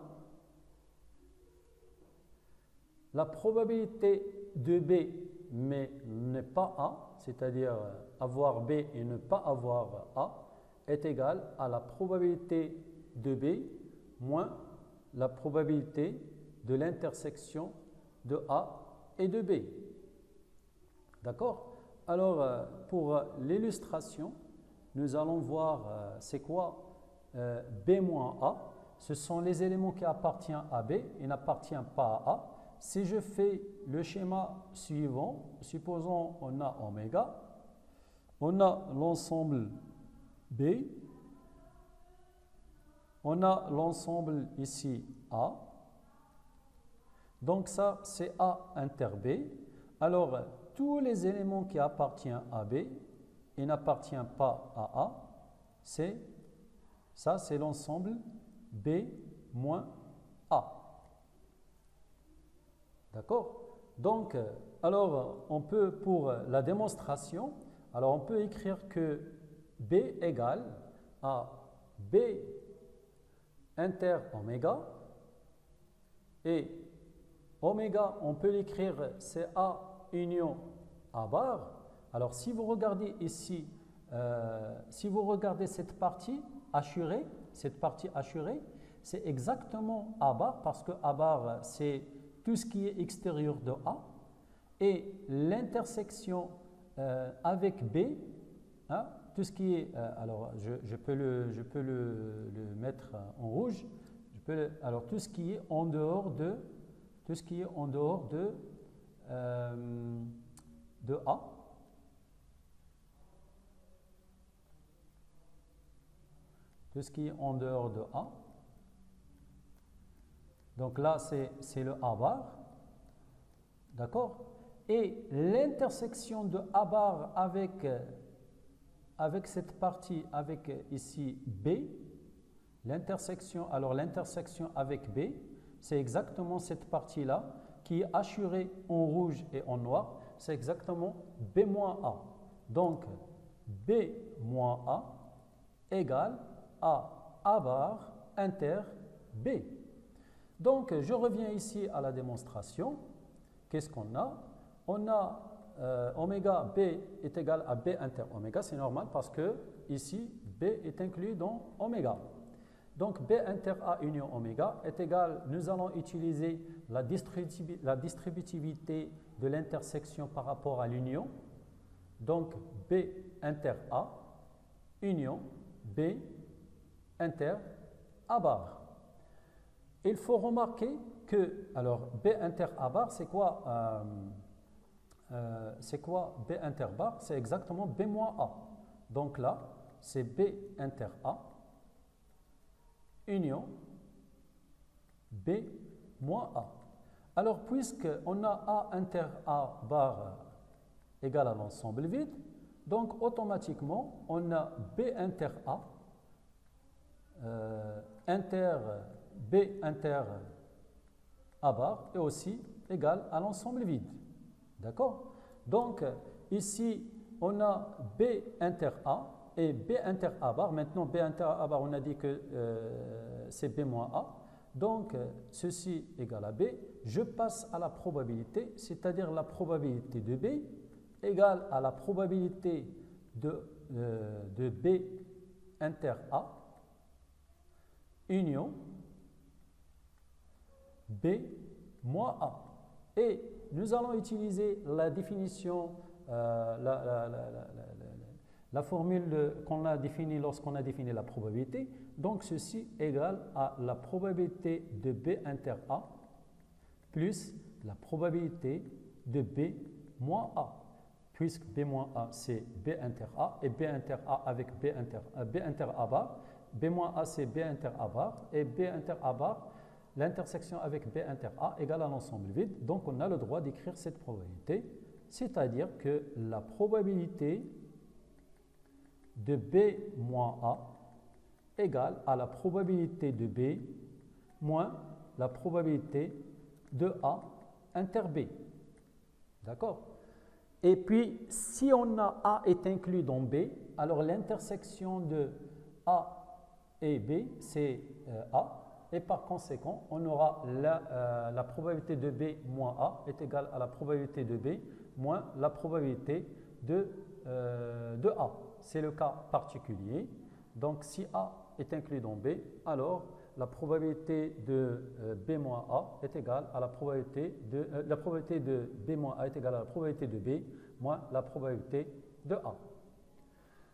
la probabilité de B, mais ne pas A, c'est-à-dire avoir B et ne pas avoir A, est égale à la probabilité de B moins la probabilité de l'intersection de A et de B. D'accord? Alors, pour l'illustration, nous allons voir c'est quoi B moins A. Ce sont les éléments qui appartiennent à B et n'appartiennent pas à A. Si je fais le schéma suivant, supposons on a oméga, on a l'ensemble B, on a l'ensemble ici A, donc ça c'est A inter B. Alors tous les éléments qui appartiennent à B et n'appartiennent pas à A, ça c'est l'ensemble B moins A. D'accord? Donc, alors, on peut, pour la démonstration, alors on peut écrire que B égale à B inter oméga, et oméga, on peut l'écrire, c'est A union A bar. Alors, si vous regardez ici, si vous regardez cette partie hachurée, c'est exactement A bar, parce que A bar, c'est tout ce qui est extérieur de A, et l'intersection avec B, hein, tout ce qui est, alors je peux le mettre en rouge, alors tout ce qui est en dehors de, A, tout ce qui est en dehors de A, donc là c'est le A bar, d'accord? Et l'intersection de A bar avec cette partie, avec ici B, l'intersection avec B, c'est exactement cette partie-là qui est hachurée en rouge et en noir, c'est exactement B moins A. Donc, B moins A égale à A bar inter B. Donc, je reviens ici à la démonstration. Qu'est-ce qu'on a? On a oméga B est égal à B inter oméga, c'est normal parce que ici, B est inclus dans oméga. Donc, B inter A union oméga est égal, nous allons utiliser la distributivité de l'intersection par rapport à l'union. Donc, B inter A union B inter A bar. Il faut remarquer que, alors, B inter A bar, c'est quoi B inter bar? C'est exactement B moins A. Donc là, c'est B inter A union B moins A. Alors, puisqu'on a A inter A bar égal à l'ensemble vide, donc automatiquement, on a B inter A B inter A bar est aussi égal à l'ensemble vide. D'accord? Donc, ici, on a B inter A et B inter A bar. Maintenant, B inter A bar, on a dit que c'est B moins A. Donc, ceci égale à B. Je passe à la probabilité, c'est-à-dire la probabilité de B égale à la probabilité de B inter A union B moins A. Et nous allons utiliser la définition, la formule qu'on a définie lorsqu'on a défini la probabilité. Donc, ceci égale à la probabilité de B inter A plus la probabilité de B moins A. Puisque B moins A, c'est B inter A, et B inter A avec B inter A bar. B moins A, c'est B inter A bar, et B inter A bar, l'intersection avec B inter A égale à l'ensemble vide. Donc, on a le droit d'écrire cette probabilité, c'est-à-dire que la probabilité de B moins A égale à la probabilité de B moins la probabilité de A inter B. D'accord? Et puis, si on a A est inclus dans B, alors l'intersection de A et B, c'est A. Et par conséquent, on aura la probabilité de B moins A est égale à la probabilité de B moins la probabilité de A. C'est le cas particulier. Donc, si A est inclus dans B, alors la probabilité de B moins A est égale à la probabilité de B moins A est égale à la probabilité de B moins la probabilité de A.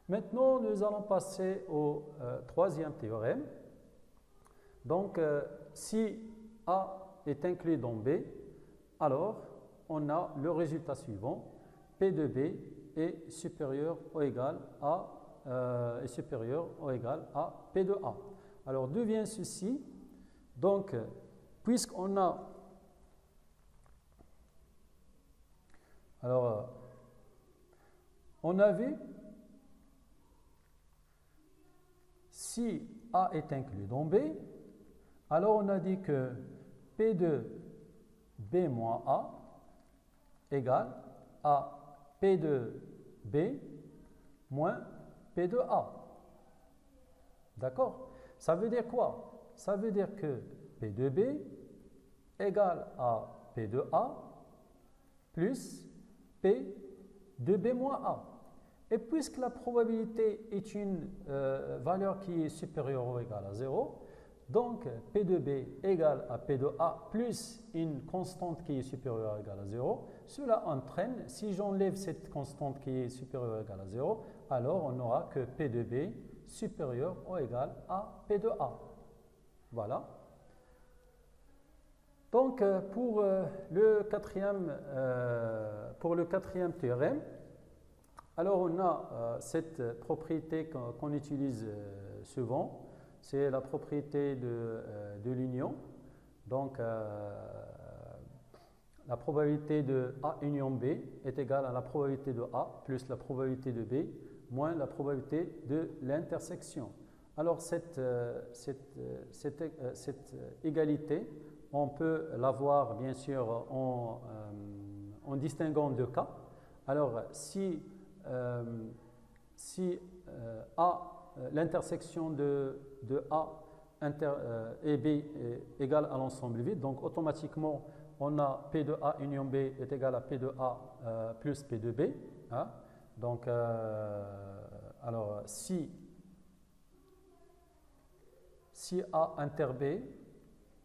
Maintenant, nous allons passer au troisième théorème. Donc, si A est inclus dans B, alors on a le résultat suivant. P de B est supérieur ou égal à P de A. Alors, d'où vient ceci? Donc, puisqu'on a... Alors, on a vu si A est inclus dans B, alors on a dit que P de B moins A égale à P de B moins P de A. D'accord? Ça veut dire quoi? Ça veut dire que P de B égale à P de A plus P de B moins A. Et puisque la probabilité est une valeur qui est supérieure ou égale à 0, donc P de B égale à P de A plus une constante qui est supérieure ou égale à 0, cela entraîne, si j'enlève cette constante qui est supérieure ou égale à 0, alors on n'aura que P de B supérieur ou égal à P de A. Voilà. Donc pour le quatrième théorème, alors on a cette propriété qu'on utilise souvent, c'est la propriété de l'union. Donc la probabilité de A union B est égale à la probabilité de A plus la probabilité de B moins la probabilité de l'intersection. Alors cette égalité, on peut l'avoir bien sûr en distinguant deux cas. Alors si l'intersection de A et B est égale à l'ensemble vide, donc automatiquement on a P de A union B est égal à P de A plus P de B. Hein. Donc alors si A inter B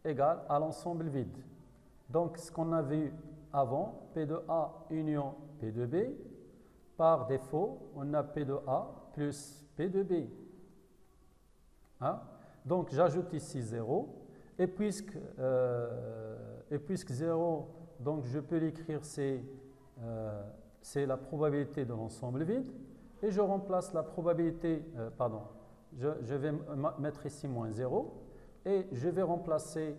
égale à l'ensemble vide. Donc ce qu'on a vu avant, P de A union P de B, par défaut, on a P de A plus P de B. Hein? Donc j'ajoute ici 0, et puisque 0, donc je peux l'écrire, c'est la probabilité de l'ensemble vide, et je remplace la probabilité, je vais mettre ici moins 0, et je vais remplacer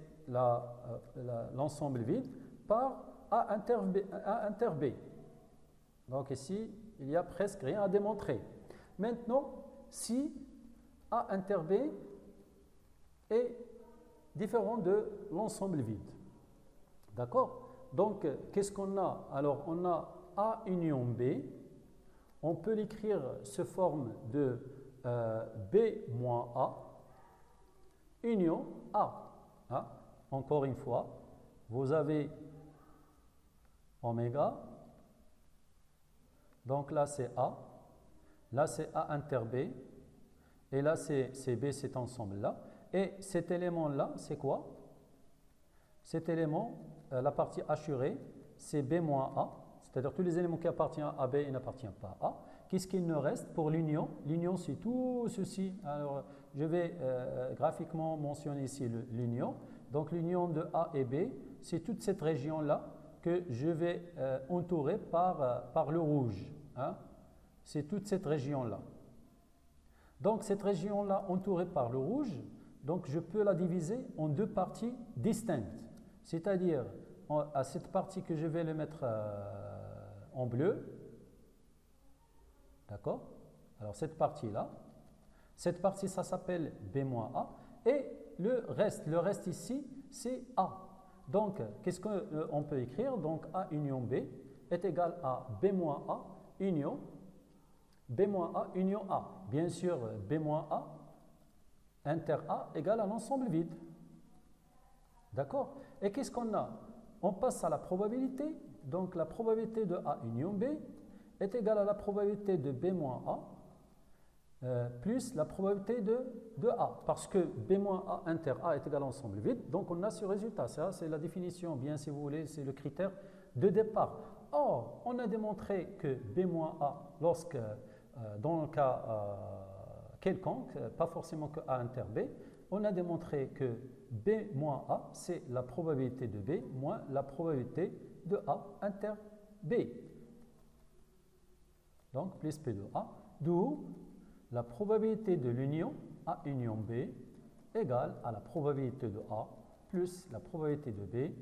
l'ensemble vide par A inter B. Donc ici, il n'y a presque rien à démontrer. Maintenant, si A inter B est différent de l'ensemble vide. D'accord? Donc, qu'est-ce qu'on a? Alors, on a A union B. On peut l'écrire sous forme de B moins A union A. Hein? Encore une fois, vous avez oméga. Donc là, c'est A. Là, c'est A inter B. Et là, c'est B, cet ensemble-là. Et cet élément-là, c'est quoi? Cet élément, la partie assurée, c'est B moins A. C'est-à-dire tous les éléments qui appartiennent à B, ils n'appartiennent pas à A. Qu'est-ce qu'il nous reste pour l'union? L'union, c'est tout ceci. Alors, je vais graphiquement mentionner ici l'union. Donc, l'union de A et B, c'est toute cette région-là que je vais entourer par le rouge. Hein? C'est toute cette région-là. Donc, cette région-là entourée par le rouge, donc je peux la diviser en deux parties distinctes. C'est-à-dire, à cette partie que je vais le mettre en bleu, d'accord? Alors, cette partie-là, ça s'appelle B-A, et le reste ici, c'est A. Donc, qu'est-ce qu'on peut écrire? Donc, A union B est égal à B-A union B-A union A. Bien sûr, B-A inter A égale à l'ensemble vide. D'accord? Et qu'est-ce qu'on a? On passe à la probabilité. Donc, la probabilité de A union B est égale à la probabilité de B-A plus la probabilité de A. Parce que B-A inter A est égal à l'ensemble vide. Donc, on a ce résultat. Ça, c'est la définition, bien si vous voulez, c'est le critère de départ. Or, on a démontré que B-A, dans le cas quelconque, pas forcément que A inter B, on a démontré que B moins A, c'est la probabilité de B moins la probabilité de A inter B. Donc, plus P de A, d'où la probabilité de l'union A union B égale à la probabilité de A plus la probabilité de B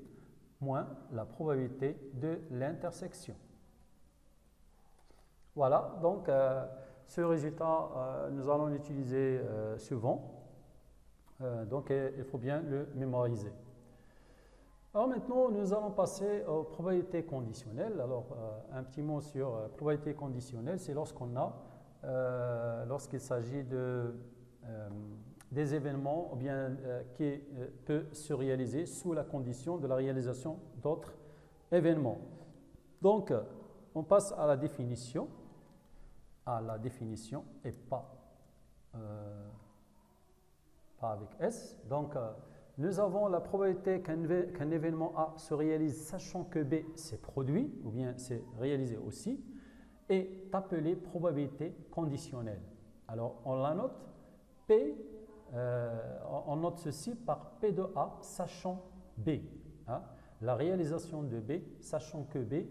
moins la probabilité de l'intersection. Voilà, donc ce résultat, nous allons l'utiliser souvent. Donc, il faut bien le mémoriser. Alors maintenant, nous allons passer aux probabilités conditionnelles. Alors, un petit mot sur probabilité conditionnelle, c'est lorsqu'il s'agit des événements ou bien, qui peuvent se réaliser sous la condition de la réalisation d'autres événements. Donc, on passe à la définition et pas avec S. Donc, nous avons la probabilité qu'un événement A se réalise sachant que B s'est produit, ou bien s'est réalisé aussi, est appelée probabilité conditionnelle. Alors, on la note P, on note ceci par P de A sachant B. Hein, la réalisation de B sachant que B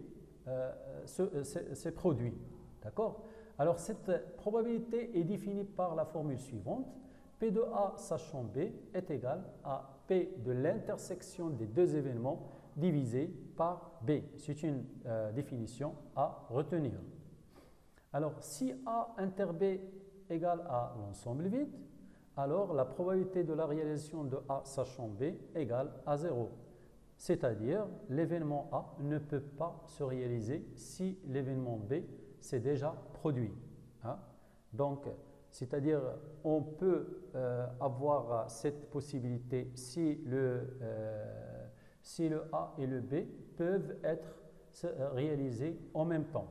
s'est produit. D'accord? Alors, cette probabilité est définie par la formule suivante. P de A sachant B est égal à P de l'intersection des deux événements divisé par B. C'est une définition à retenir. Alors, si A inter B égale à l'ensemble vide, alors la probabilité de la réalisation de A sachant B égale à 0. C'est-à-dire, l'événement A ne peut pas se réaliser si l'événement B s'est déjà produit. Hein? Donc, c'est-à-dire, on peut avoir cette possibilité si le A et le B peuvent être réalisés en même temps,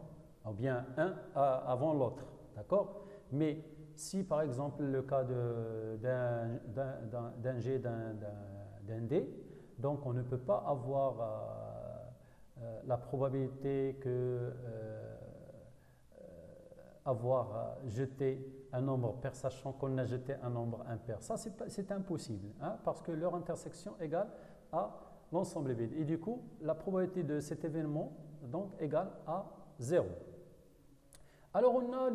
ou bien un avant l'autre, d'accord? Mais si par exemple le cas d'un G, d'un D, donc on ne peut pas avoir la probabilité que avoir jeté un nombre pair sachant qu'on a jeté un nombre impair. Ça, c'est impossible, hein, parce que leur intersection égale à l'ensemble vide. Et du coup, la probabilité de cet événement donc égale à 0. Alors, on a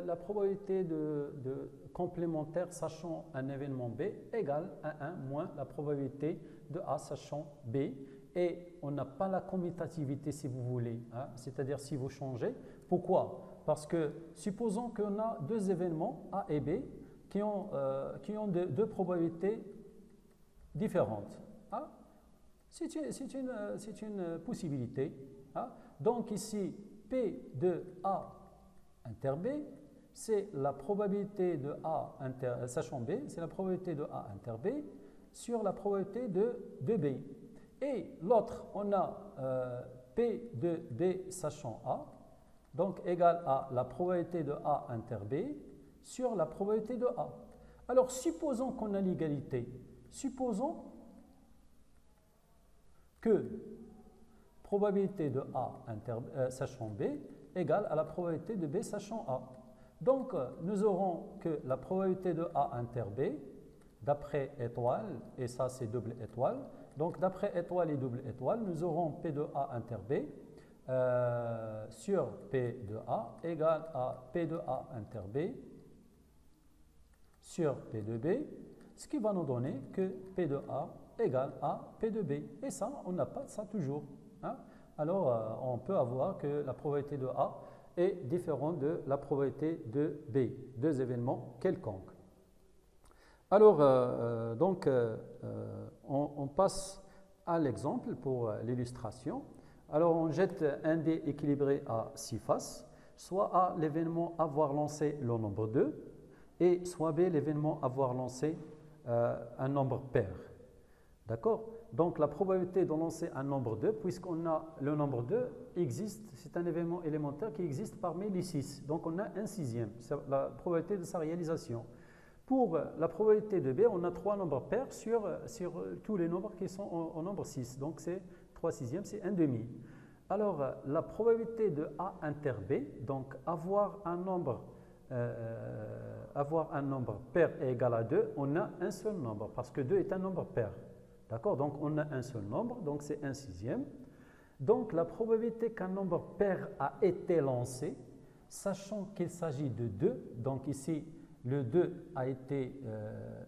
la probabilité de complémentaire sachant un événement B égale à 1 moins la probabilité de A sachant B. Et on n'a pas la commutativité si vous voulez, hein, c'est-à-dire si vous changez. Pourquoi ? Parce que supposons qu'on a deux événements A et B qui ont deux probabilités différentes. Hein? C'est une possibilité. Hein? Donc ici, P de A inter B, c'est la probabilité de A sachant B, c'est la probabilité de A inter B sur la probabilité de B. Et l'autre, on a P de B sachant A, donc égal à la probabilité de A inter B sur la probabilité de A. Alors, supposons qu'on a l'égalité. Supposons que probabilité de A sachant B égale à la probabilité de B sachant A. Donc, nous aurons que la probabilité de A inter B, d'après étoile, et ça c'est double étoile, donc d'après étoile et double étoile, nous aurons P de A inter B sur P de A égale à P de A inter B sur P de B, ce qui va nous donner que P de A égale à P de B. Et ça, on n'a pas ça toujours. Hein? Alors, on peut avoir que la probabilité de A est différente de la probabilité de B, deux événements quelconques. Alors, on passe à l'exemple pour l'illustration. Alors, on jette un dé équilibré à 6 faces, soit A, l'événement avoir lancé le nombre 2, et soit B, l'événement avoir lancé un nombre pair. D'accord? Donc, la probabilité de lancer un nombre 2, puisqu'on a le nombre 2, existe, c'est un événement élémentaire qui existe parmi les 6. Donc, on a un sixième, c'est la probabilité de sa réalisation. Pour la probabilité de B, on a 3 nombres pairs sur tous les nombres qui sont au nombre 6. Donc, c'est 3 sixièmes, c'est 1 demi. Alors, la probabilité de A inter B, donc avoir un nombre pair égal à 2, on a un seul nombre, parce que 2 est un nombre pair. D'accord? Donc, on a un seul nombre, donc c'est 1 sixième. Donc, la probabilité qu'un nombre pair a été lancé, sachant qu'il s'agit de 2, donc ici, le 2 a été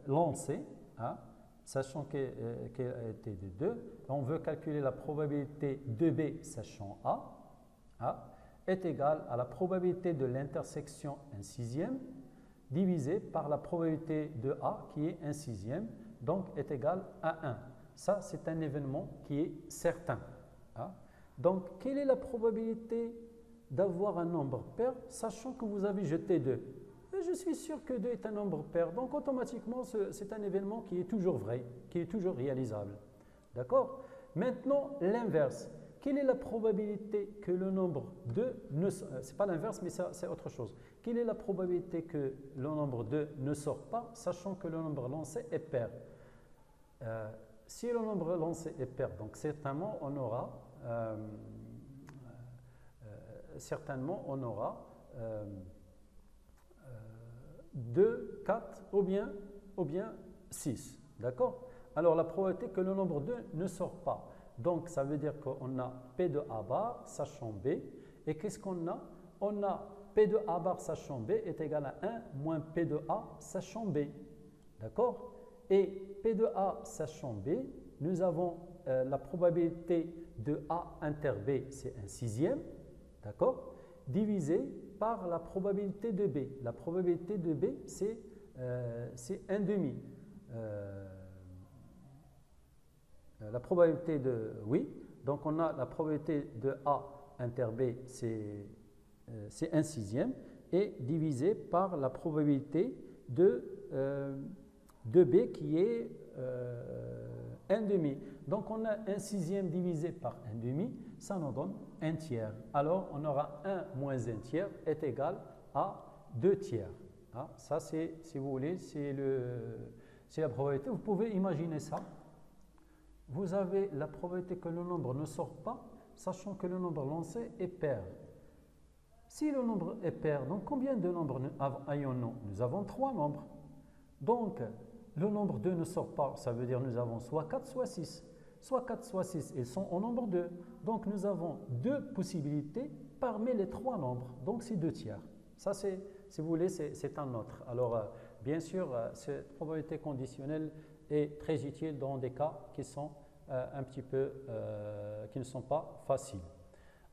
lancé, hein, sachant qu'il a été de 2, on veut calculer la probabilité de B sachant A. est égal à la probabilité de l'intersection 1/6 divisé par la probabilité de A qui est 1/6, donc est égal à 1. Ça, c'est un événement qui est certain. Hein? Donc, quelle est la probabilité d'avoir un nombre pair, sachant que vous avez jeté 2? Je suis sûr que 2 est un nombre pair, donc automatiquement, c'est un événement qui est toujours vrai, qui est toujours réalisable. D'accord? Maintenant, l'inverse. Quelle est la probabilité que le nombre 2 ne... c'est pas l'inverse, mais c'est autre chose. Quelle est la probabilité que le nombre 2 ne sort pas, sachant que le nombre lancé est pair? Si le nombre lancé est pair, donc certainement on aura 2, 4 ou bien 6. D'accord? Alors la probabilité que le nombre 2 ne sort pas. Donc ça veut dire qu'on a P de A bar sachant B. Et qu'est-ce qu'on a? On a P de A bar sachant B est égal à 1 moins P de A sachant B. D'accord? Et P de A sachant B, nous avons la probabilité de A inter B, c'est 1/6. D'accord? Divisé par la probabilité de B. La probabilité de B, c'est 1/2. La probabilité de, oui, donc on a la probabilité de A inter B, c'est 1/6, et divisé par la probabilité de B qui est 1/2. Donc on a 1/6 divisé par 1/2, ça nous donne 1 tiers. Alors on aura 1 moins 1 tiers est égal à 2 tiers. Ah, ça c'est, si vous voulez, c'est la probabilité. Vous pouvez imaginer ça. Vous avez la probabilité que le nombre ne sort pas, sachant que le nombre lancé est pair. Si le nombre est pair, donc combien de nombres ayons-nous? Nous avons 3 nombres. Donc, le nombre 2 ne sort pas, ça veut dire nous avons soit 4, soit 6. Soit 4, soit 6, ils sont au nombre 2. Donc, nous avons 2 possibilités parmi les 3 nombres. Donc, c'est 2 tiers. Ça, si vous voulez, c'est un autre. Alors, bien sûr, cette probabilité conditionnelle est très utile dans des cas qui sont qui ne sont pas faciles.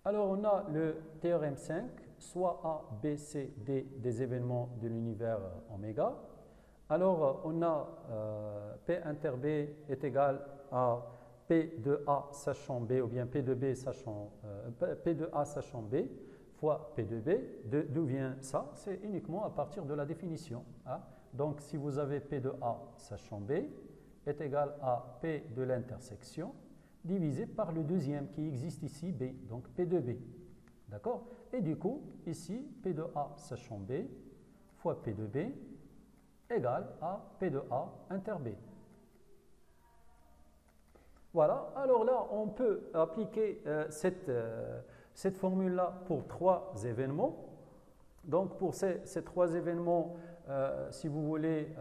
Alors, on a le théorème 5, soit A, B, C, D des événements de l'univers oméga. Alors, on a P inter B est égal à P de A sachant B, ou bien P de B sachant P de A sachant B fois P de B. D'où vient ça? C'est uniquement à partir de la définition. Hein? Donc, si vous avez P de A sachant B est égal à P de l'intersection divisé par le deuxième qui existe ici, B, donc P de B. D'accord? Et du coup, ici, P de A sachant B fois P de B égale à P de A inter B. Voilà, alors là, on peut appliquer cette formule-là pour 3 événements. Donc, pour ces 3 événements, si vous voulez,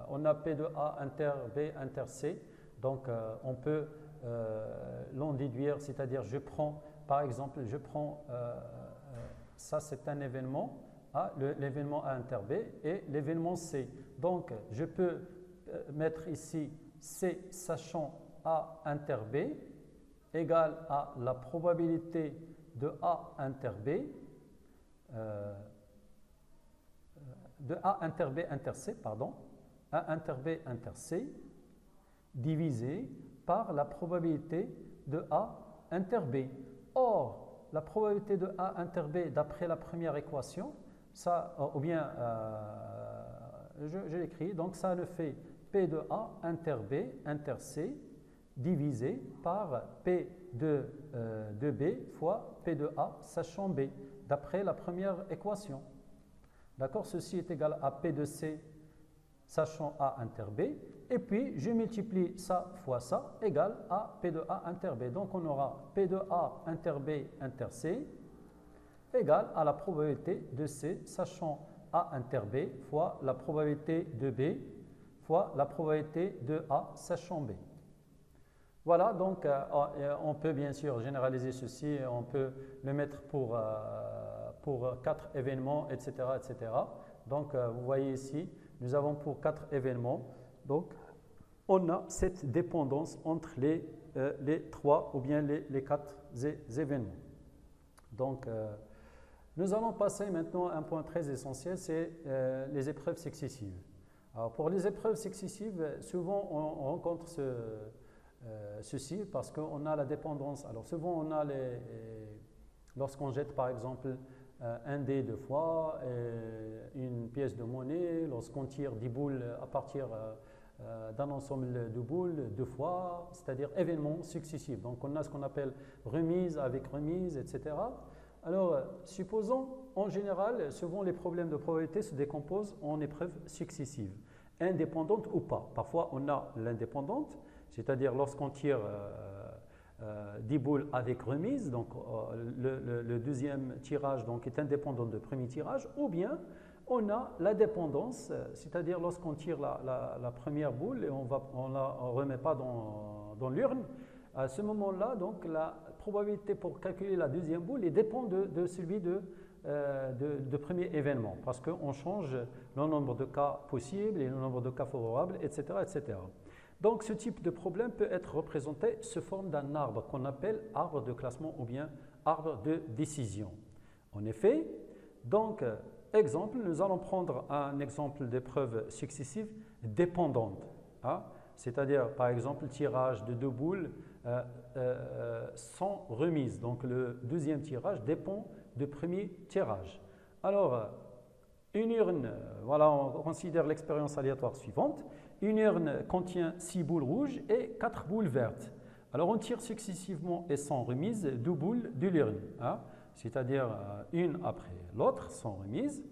on a P de A inter B inter C. Donc, on peut l'en déduire, c'est-à-dire je prends, par exemple, ça c'est un événement, l'événement A inter B et l'événement C. Donc, je peux mettre ici C sachant A inter B égale à la probabilité de A inter B de A inter B inter C, pardon, A inter B inter C divisé par la probabilité de A inter B. Or, la probabilité de A inter B d'après la première équation, ça, ou bien, je l'écris, donc ça le fait P de A inter B inter C divisé par P de B fois P de A sachant B, d'après la première équation. D'accord? Ceci est égal à P de C sachant A inter B, et puis je multiplie ça fois ça, égale à P de A inter B. Donc on aura P de A inter B inter C égale à la probabilité de C sachant A inter B fois la probabilité de B fois la probabilité de A sachant B. Voilà, donc on peut bien sûr généraliser ceci, on peut le mettre pour 4 événements, etc., etc. Donc, vous voyez ici, nous avons pour 4 événements, donc on a cette dépendance entre les 3 ou bien les 4 événements. Donc, nous allons passer maintenant à un point très essentiel, c'est les épreuves successives. Alors, pour les épreuves successives, souvent on rencontre ceci parce qu'on a la dépendance. Alors, souvent on a lorsqu'on jette par exemple un dé 2 fois, une pièce de monnaie, lorsqu'on tire 10 boules à partir d'un ensemble de boules 2 fois, c'est-à-dire événements successifs. Donc on a ce qu'on appelle remise avec remise, etc. Alors supposons en général, souvent les problèmes de probabilité se décomposent en épreuves successives, indépendantes ou pas. Parfois on a l'indépendante, c'est-à-dire lorsqu'on tire 10 boules avec remise, donc le deuxième tirage donc, est indépendant du premier tirage, ou bien on a la dépendance, c'est-à-dire lorsqu'on tire la première boule et on ne la remet pas dans l'urne, à ce moment-là, donc la probabilité pour calculer la deuxième boule dépend de celui de premier événement, parce qu'on change le nombre de cas possibles et le nombre de cas favorables, etc., etc. Donc, ce type de problème peut être représenté sous forme d'un arbre qu'on appelle arbre de classement ou bien arbre de décision. En effet, donc, exemple, nous allons prendre un exemple d'épreuve successive dépendante. Hein, c'est-à-dire, par exemple, tirage de 2 boules sans remise. Donc, le deuxième tirage dépend du premier tirage. Alors, une urne, voilà, on considère l'expérience aléatoire suivante. Une urne contient 6 boules rouges et 4 boules vertes. Alors on tire successivement et sans remise 2 boules de l'urne, hein, c'est-à-dire une après l'autre sans remise.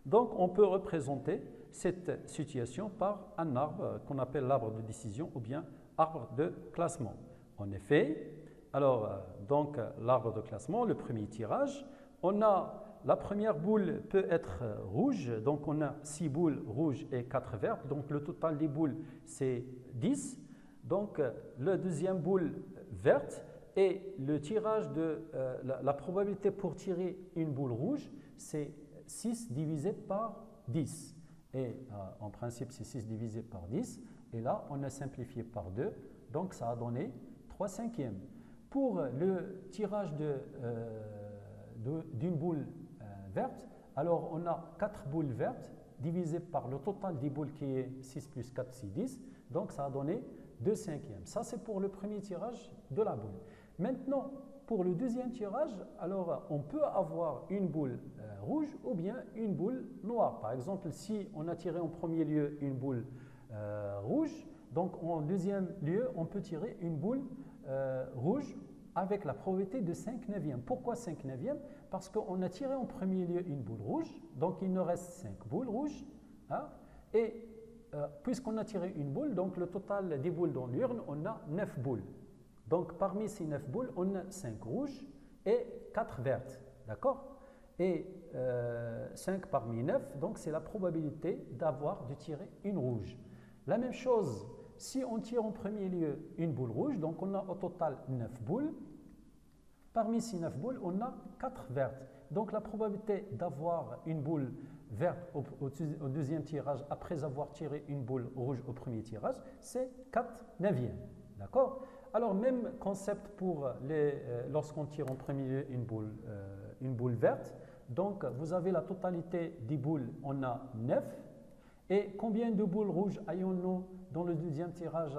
Donc on peut représenter cette situation par un arbre qu'on appelle l'arbre de décision ou bien arbre de classement. En effet, alors donc l'arbre de classement, le premier tirage, on a la première boule peut être rouge, donc on a 6 boules rouges et 4 vertes, donc le total des boules c'est 10. Donc la deuxième boule verte et le tirage de la probabilité pour tirer une boule rouge c'est 6 divisé par 10. Et en principe c'est 6 divisé par 10 et là on a simplifié par 2, donc ça a donné 3/5. Pour le tirage d'une boule verte, alors on a 4 boules vertes divisées par le total des boules qui est 6 plus 4, c'est 10, donc ça a donné 2/5. Ça c'est pour le premier tirage de la boule. Maintenant, pour le deuxième tirage, alors on peut avoir une boule rouge ou bien une boule noire. Par exemple, si on a tiré en premier lieu une boule rouge, donc en deuxième lieu, on peut tirer une boule rouge avec la probabilité de 5/9. Pourquoi 5/9? Parce qu'on a tiré en premier lieu une boule rouge, donc il nous reste 5 boules rouges. Hein, et puisqu'on a tiré une boule, donc le total des boules dans l'urne, on a 9 boules. Donc parmi ces 9 boules, on a 5 rouges et 4 vertes. D'accord? Et 5 parmi 9, donc c'est la probabilité de tirer une rouge. La même chose, si on tire en premier lieu une boule rouge, donc on a au total 9 boules. Parmi ces 9 boules, on a 4 vertes. Donc la probabilité d'avoir une boule verte au deuxième tirage après avoir tiré une boule rouge au premier tirage, c'est 4/9. D'accord? Alors même concept pour lorsqu'on tire en premier lieu une boule verte. Donc vous avez la totalité des boules, on a 9. Et combien de boules rouges ayons-nous dans le deuxième tirage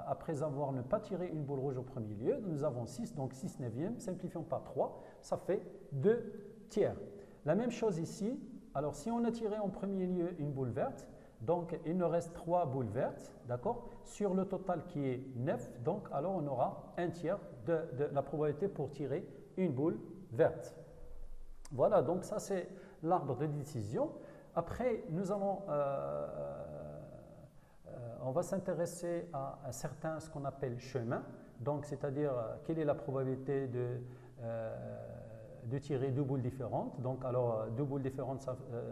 après avoir ne pas tiré une boule rouge au premier lieu? Nous avons 6, donc 6/9, simplifions par 3, ça fait 2/3. La même chose ici, alors si on a tiré en premier lieu une boule verte, donc il nous reste 3 boules vertes, d'accord, sur le total qui est 9, donc alors on aura 1/3 de la probabilité pour tirer une boule verte. Voilà, donc ça c'est l'arbre de décision. Après, on va s'intéresser à certains, ce qu'on appelle chemins. Donc, c'est-à-dire, quelle est la probabilité de tirer 2 boules différentes. Donc, alors, 2 boules différentes,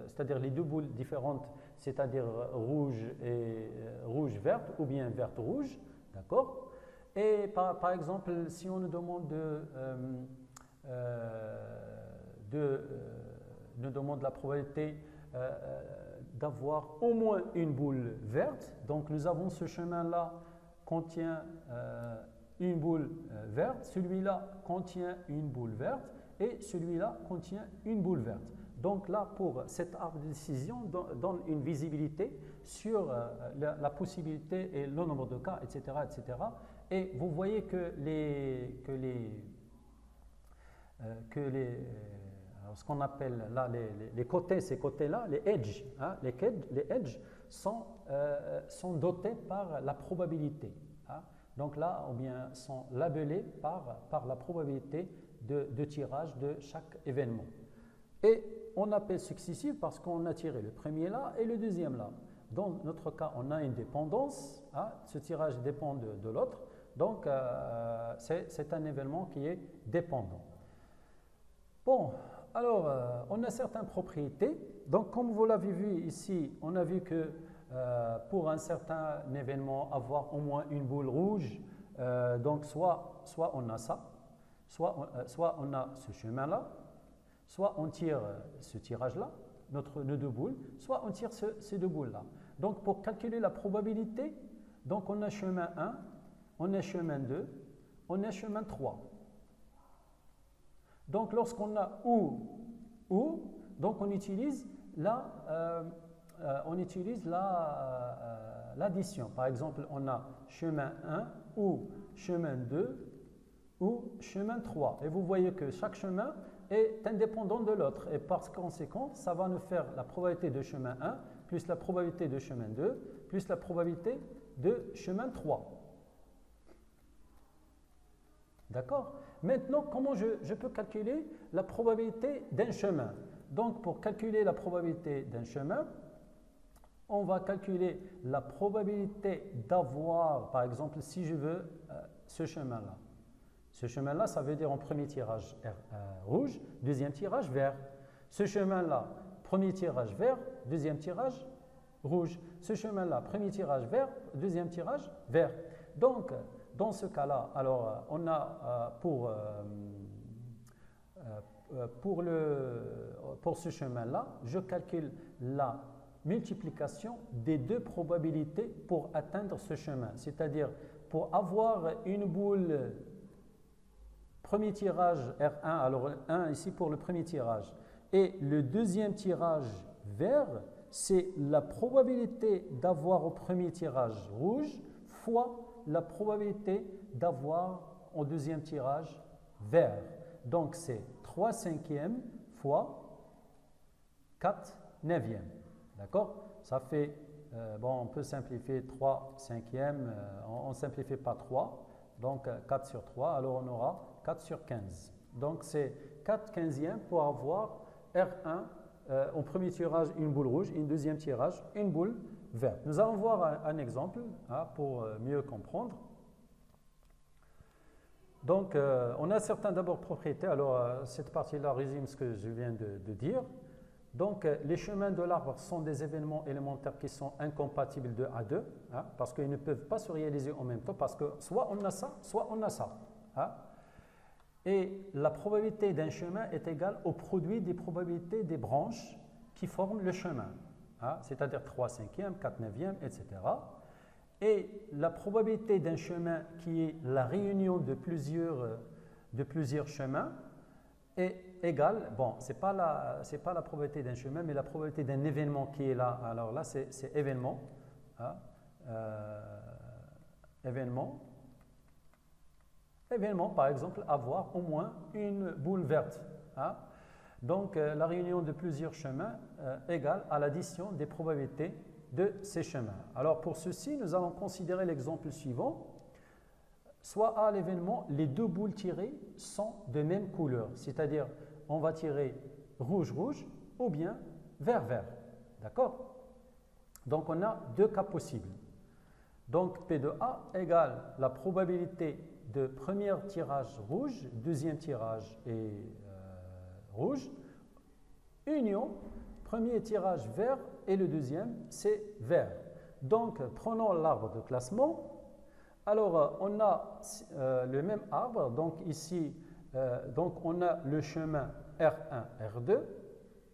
c'est-à-dire les 2 boules différentes, c'est-à-dire rouge et rouge-verte ou bien verte-rouge. D'accord? Et par exemple, si on nous demande nous demande la probabilité d'avoir au moins une boule verte. Donc nous avons ce chemin-là contient une boule verte, celui-là contient une boule verte et celui-là contient une boule verte. Donc là, pour cet arbre de décision, donne une visibilité sur la possibilité et le nombre de cas, etc., etc. Et vous voyez que ce qu'on appelle là les côtés, ces côtés-là, les edges, hein, les edges sont dotés par la probabilité. Hein. Donc là, ou bien sont labellés par la probabilité de tirage de chaque événement. Et on appelle successif parce qu'on a tiré le premier là et le deuxième là. Dans notre cas, on a une dépendance. Hein, ce tirage dépend de l'autre. Donc, c'est un événement qui est dépendant. Bon, alors, on a certaines propriétés. Donc, comme vous l'avez vu ici, on a vu que pour un certain événement, avoir au moins une boule rouge, donc soit on a ça, soit on a ce chemin-là, soit on tire ce tirage-là, nos deux boules, soit on tire ces deux boules-là. Donc, pour calculer la probabilité, donc on a chemin 1, on a chemin 2, on a chemin 3. Donc, lorsqu'on a ou, donc on utilise l'addition. Par exemple, on a chemin 1 ou chemin 2 ou chemin 3. Et vous voyez que chaque chemin est indépendant de l'autre. Et par conséquent, ça va nous faire la probabilité de chemin 1 plus la probabilité de chemin 2 plus la probabilité de chemin 3. D'accord? Maintenant, comment je peux calculer la probabilité d'un chemin? Donc, pour calculer la probabilité d'un chemin, on va calculer la probabilité d'avoir, par exemple, si je veux ce chemin-là. Ce chemin-là, ça veut dire en premier tirage rouge, deuxième tirage vert. Ce chemin-là, premier tirage vert, deuxième tirage rouge. Ce chemin-là, premier tirage vert, deuxième tirage vert. Donc, dans ce cas-là, alors on a pour ce chemin-là, je calcule la multiplication des deux probabilités pour atteindre ce chemin. C'est-à-dire, pour avoir une boule premier tirage R1, alors 1 ici pour le premier tirage, et le deuxième tirage vert, c'est la probabilité d'avoir au premier tirage rouge fois la probabilité d'avoir au deuxième tirage vert. Donc, c'est 3 cinquièmes fois 4 neuvièmes. D'accord? Ça fait, bon, on peut simplifier 3 cinquièmes, on ne simplifie pas 3, donc 4 sur 3, alors on aura 4 sur 15. Donc, c'est 4 quinzièmes pour avoir R1, au premier tirage, une boule rouge, et au deuxième tirage, une boule verte. Nous allons voir un exemple pour mieux comprendre. Donc, on a certaines d'abord propriétés. Alors, cette partie-là résume ce que je viens de dire. Donc, les chemins de l'arbre sont des événements élémentaires qui sont incompatibles de A2, parce qu'ils ne peuvent pas se réaliser en même temps, parce que soit on a ça, soit on a ça. Et la probabilité d'un chemin est égale au produit des probabilités des branches qui forment le chemin, c'est-à-dire 3 cinquièmes, 4 neuvièmes, etc. Et la probabilité d'un chemin qui est la réunion de plusieurs chemins est égale, bon, ce n'est pas la probabilité d'un chemin, mais la probabilité d'un événement qui est là. Alors là, c'est événement. Événement, par exemple, avoir au moins une boule verte. Donc, la réunion de plusieurs chemins égale à l'addition des probabilités de ces chemins. Alors, pour ceci, nous allons considérer l'exemple suivant. Soit à l'événement, les deux boules tirées sont de même couleur, c'est-à-dire on va tirer rouge-rouge ou bien vert-vert. D'accord? Donc, on a deux cas possibles. Donc, P de A égale la probabilité de premier tirage rouge, deuxième tirage et rouge, union, premier tirage vert et le deuxième, c'est vert. Donc, prenons l'arbre de classement. Alors, on a le même arbre. Donc, ici, donc on a le chemin R1, R2.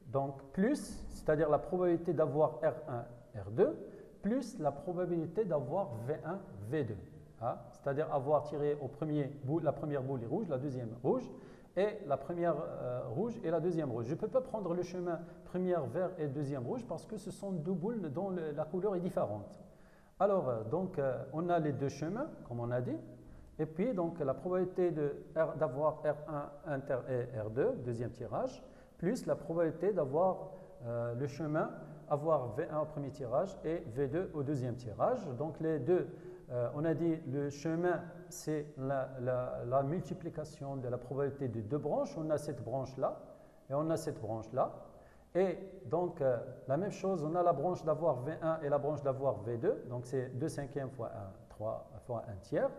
Donc, plus, c'est-à-dire la probabilité d'avoir R1, R2, plus la probabilité d'avoir V1, V2. C'est-à-dire avoir tiré la première boule est rouge, la deuxième rouge, et la première rouge et la deuxième rouge. Je ne peux pas prendre le chemin première vert et deuxième rouge parce que ce sont deux boules dont la couleur est différente. Alors, on a les deux chemins, comme on a dit, et puis donc la probabilité d'avoir R1 inter et R2, deuxième tirage, plus la probabilité d'avoir le chemin, avoir V1 au premier tirage et V2 au deuxième tirage. Donc les deux, on a dit le chemin, c'est la multiplication de la probabilité de deux branches. On a cette branche-là et on a cette branche-là. Et donc, la même chose, on a la branche d'avoir V1 et la branche d'avoir V2. Donc, c'est 2 cinquièmes fois 1, 3 fois 1 tiers.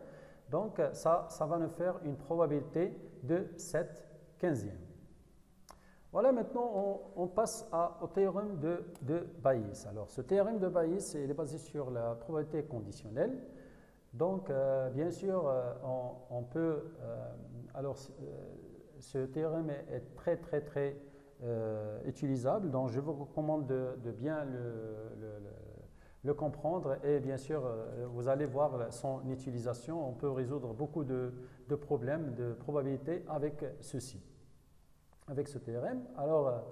Donc, ça va nous faire une probabilité de 7 quinzièmes. Voilà, maintenant, on passe au théorème de Bayes. Alors, ce théorème de Bayes, il est basé sur la probabilité conditionnelle. Donc, bien sûr, on peut… ce théorème est très utilisable, donc je vous recommande de bien le comprendre et bien sûr vous allez voir son utilisation. On peut résoudre beaucoup de problèmes de probabilité avec ceci, avec ce théorème. Alors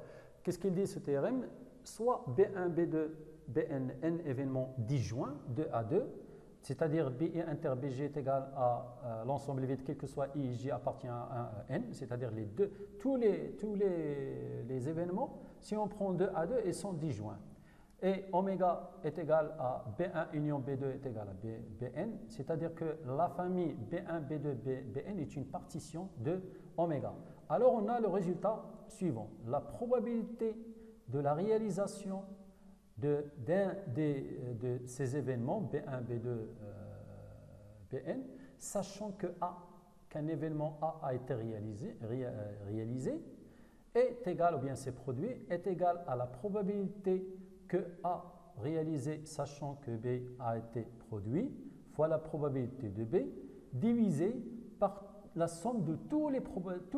qu'est-ce qu'il dit ce théorème? Soit B1, B2, Bn, n événements disjoints 2 à 2, c'est-à-dire BI inter BG est égal à l'ensemble vide, quel que soit I, J appartient à N, c'est-à-dire tous les événements, si on prend 2 à 2, ils sont disjoints. Et oméga est égal à B1 union B2 est égal à Bn, c'est-à-dire que la famille B1, B2, Bn est une partition de oméga. Alors on a le résultat suivant. La probabilité de la réalisation de ces événements, B1, B2, Bn, sachant qu'un événement A été réalisé, est égal, ou bien ces produits, est égal à la probabilité que A réalisé, sachant que B a été produit, fois la probabilité de B, divisé par la somme de toutes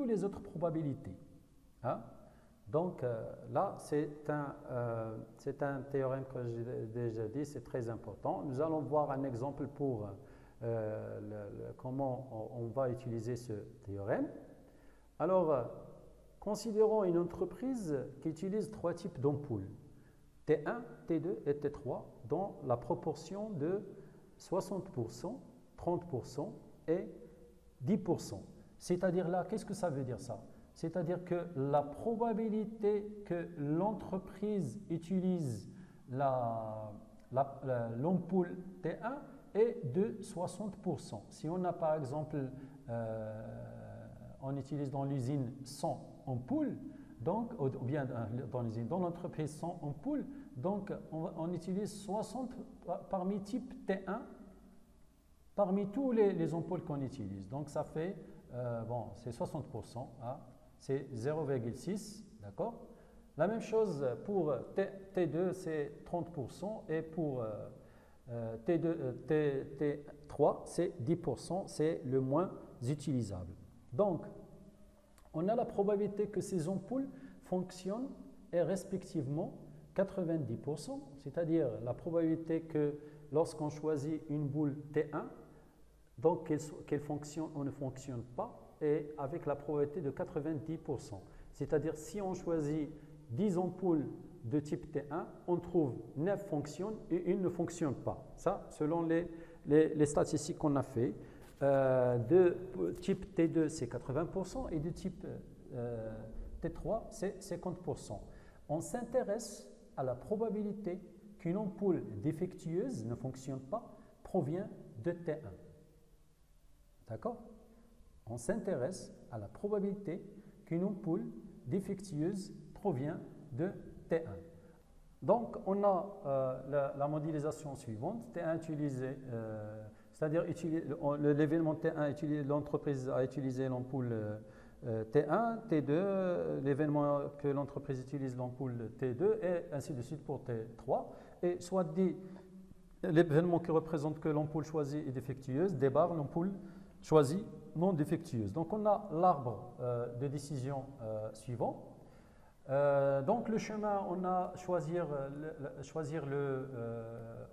les autres probabilités. Hein? Donc là, c'est un théorème que j'ai déjà dit, c'est très important. Nous allons voir un exemple pour comment on va utiliser ce théorème. Alors, considérons une entreprise qui utilise 3 types d'ampoules, T1, T2 et T3, dans la proportion de 60%, 30% et 10%. C'est-à-dire là, qu'est-ce que ça veut dire ça? C'est-à-dire que la probabilité que l'entreprise utilise l'ampoule T1 est de 60%. Si on a par exemple, on utilise dans l'usine 100 ampoules, donc, ou bien dans l'entreprise 100 ampoules, donc on utilise 60 parmi type T1, parmi tous les ampoules qu'on utilise. Donc ça fait, c'est 60%. Hein. C'est 0,6, d'accord? La même chose pour T2, c'est 30%, et pour T3, c'est 10%, c'est le moins utilisable. Donc, on a la probabilité que ces ampoules fonctionnent est respectivement 90%, c'est-à-dire la probabilité que lorsqu'on choisit une boule T1, donc qu'elle fonctionne ou ne fonctionne pas, et avec la probabilité de 90%. C'est-à-dire si on choisit 10 ampoules de type T1, on trouve 9 fonctionnent et une ne fonctionne pas. Ça, selon les statistiques qu'on a fait. De type T2, c'est 80% et de type T3, c'est 50%. On s'intéresse à la probabilité qu'une ampoule défectueuse ne fonctionne pas provient de T1. D'accord? On s'intéresse à la probabilité qu'une ampoule défectueuse provient de T1. Donc, on a la modélisation suivante. T1 utilisé, c'est-à-dire l'événement T1, l'entreprise a utilisé l'ampoule T1, T2, l'événement que l'entreprise utilise l'ampoule T2, et ainsi de suite pour T3. Et soit dit, l'événement qui représente que l'ampoule choisie est défectueuse, débarre l'ampoule choisie non défectueuse. Donc on a l'arbre de décision suivant. Donc le chemin, on a choisir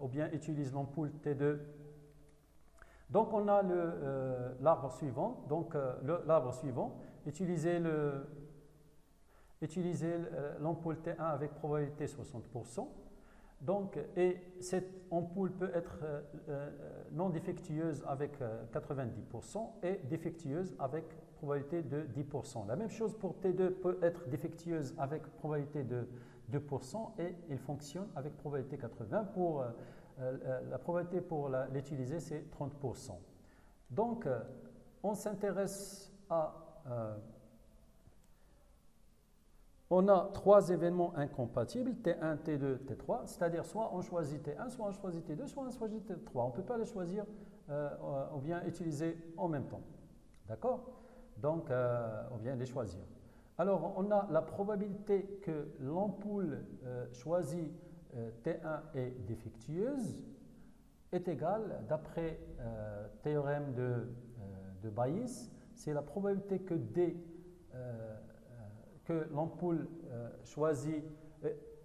ou bien utilise l'ampoule T2. Donc on a l'arbre suivant. Donc l'arbre suivant utiliser l'ampoule T1 avec probabilité 60%. Donc, et cette ampoule peut être non défectueuse avec 90% et défectueuse avec probabilité de 10%. La même chose pour T2 peut être défectueuse avec probabilité de 2% et il fonctionne avec probabilité 80. Pour la probabilité pour l'utiliser, c'est 30%. Donc, on s'intéresse à... on a trois événements incompatibles, T1, T2, T3, c'est-à-dire soit on choisit T1, soit on choisit T2, soit on choisit T3. On ne peut pas les choisir ou bien utiliser en même temps. D'accord? Donc, on vient les choisir. Alors, on a la probabilité que l'ampoule choisie T1 est défectueuse est égale, d'après théorème de Bayes, c'est la probabilité que que l'ampoule choisie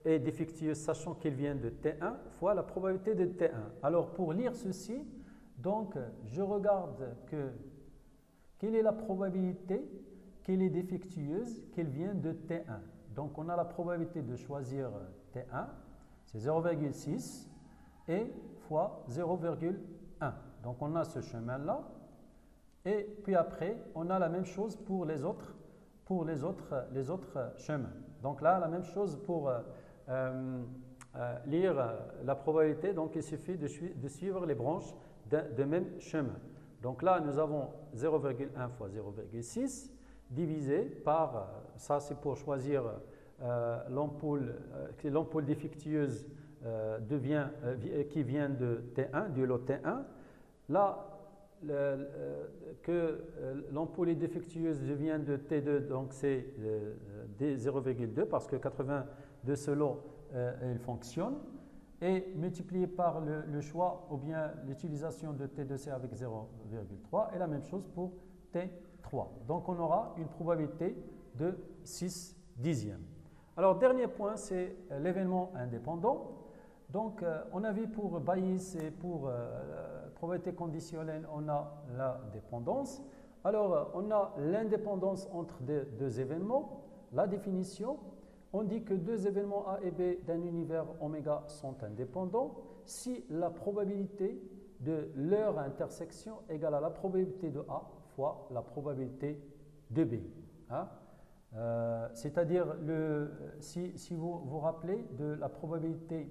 est défectueuse, sachant qu'elle vient de T1, fois la probabilité de T1. Alors, pour lire ceci, donc, je regarde quelle est la probabilité qu'elle est défectueuse, qu'elle vient de T1. Donc, on a la probabilité de choisir T1, c'est 0,6 et fois 0,1. Donc, on a ce chemin-là. Et puis après, on a la même chose pour les autres chemins. Donc là, la même chose pour lire la probabilité. Donc, il suffit de suivre les branches de même chemin. Donc là, nous avons 0,1 fois 0,6 divisé par, ça c'est pour choisir l'ampoule défectueuse qui vient de T1, du lot T1. Là, que l'ampoule est défectueuse devient de T2, donc c'est 0,2 parce que 80 de ce lot, il fonctionne, et multiplié par le choix ou bien l'utilisation de T2C avec 0,3 et la même chose pour T3. Donc on aura une probabilité de 6 dixièmes. Alors dernier point, c'est l'événement indépendant. Donc, on a vu pour Bayes et pour probabilité conditionnelle, on a la dépendance. Alors, on a l'indépendance entre deux événements. La définition, on dit que deux événements A et B d'un univers oméga sont indépendants si la probabilité de leur intersection égale à la probabilité de A fois la probabilité de B. Hein? C'est-à-dire, si vous vous rappelez de la probabilité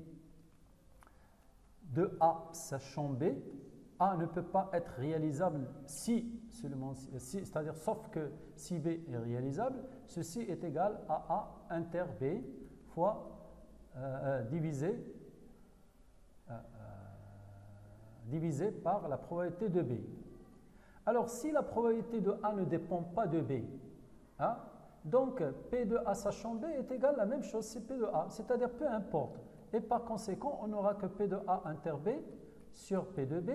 de A sachant B, A ne peut pas être réalisable c'est-à-dire sauf que si B est réalisable, ceci est égal à A inter B fois divisé par la probabilité de B. Alors si la probabilité de A ne dépend pas de B, hein, donc P de A sachant B est égal à la même chose, c'est P de A, c'est-à-dire peu importe. Et par conséquent, on n'aura que P de A inter B sur P de B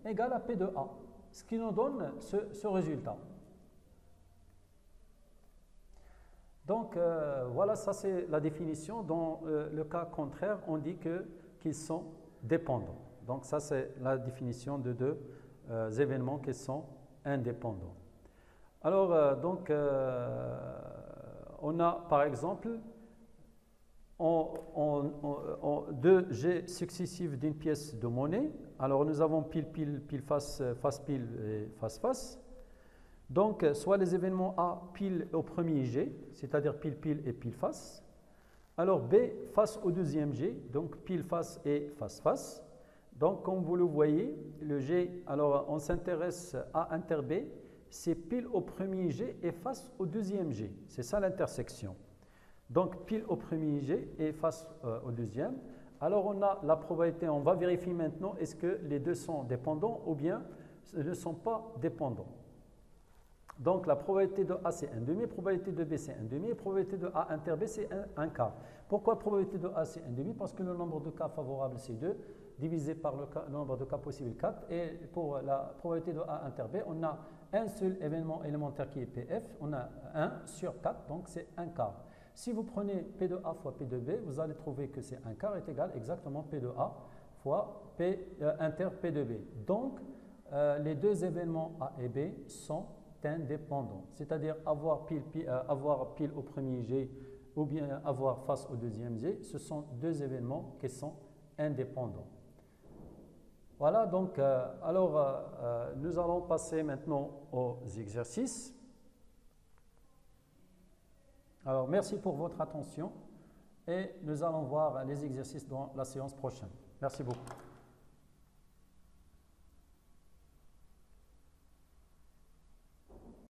égale à P de A, ce qui nous donne ce résultat. Donc, voilà, ça c'est la définition. Dans le cas contraire, on dit qu'ils sont dépendants. Donc, ça c'est la définition de deux événements qui sont indépendants. Alors, on a par exemple deux jets successifs d'une pièce de monnaie. Alors, nous avons pile, face, pile et face. Donc, soit les événements A pile au premier jet, c'est-à-dire pile et pile face. Alors, B face au deuxième jet, donc pile face et face. Donc, comme vous le voyez, le jet, alors on s'intéresse à inter B, c'est pile au premier jet et face au deuxième jet. C'est ça l'intersection. Donc, pile au premier jet et face au deuxième. Alors, on a la probabilité, on va vérifier maintenant, est-ce que les deux sont dépendants ou bien ne sont pas dépendants. Donc, la probabilité de A, c'est 1,5, probabilité de B, c'est 1,5, et probabilité de A inter B, c'est 1 quart. Pourquoi probabilité de A, c'est 1,5? Parce que le nombre de cas favorables, c'est 2, divisé par le nombre de cas possibles, 4. Et pour la probabilité de A inter B, on a un seul événement élémentaire qui est PF, on a 1 sur 4, donc c'est 1 quart. Si vous prenez P de A fois P de B, vous allez trouver que c'est 1 quart est égal exactement P de A fois P inter P de B. Donc, les deux événements A et B sont indépendants. C'est-à-dire avoir pile au premier jet ou bien avoir face au deuxième jet, ce sont deux événements qui sont indépendants. Voilà, donc, nous allons passer maintenant aux exercices. Alors, merci pour votre attention et nous allons voir les exercices dans la séance prochaine. Merci beaucoup.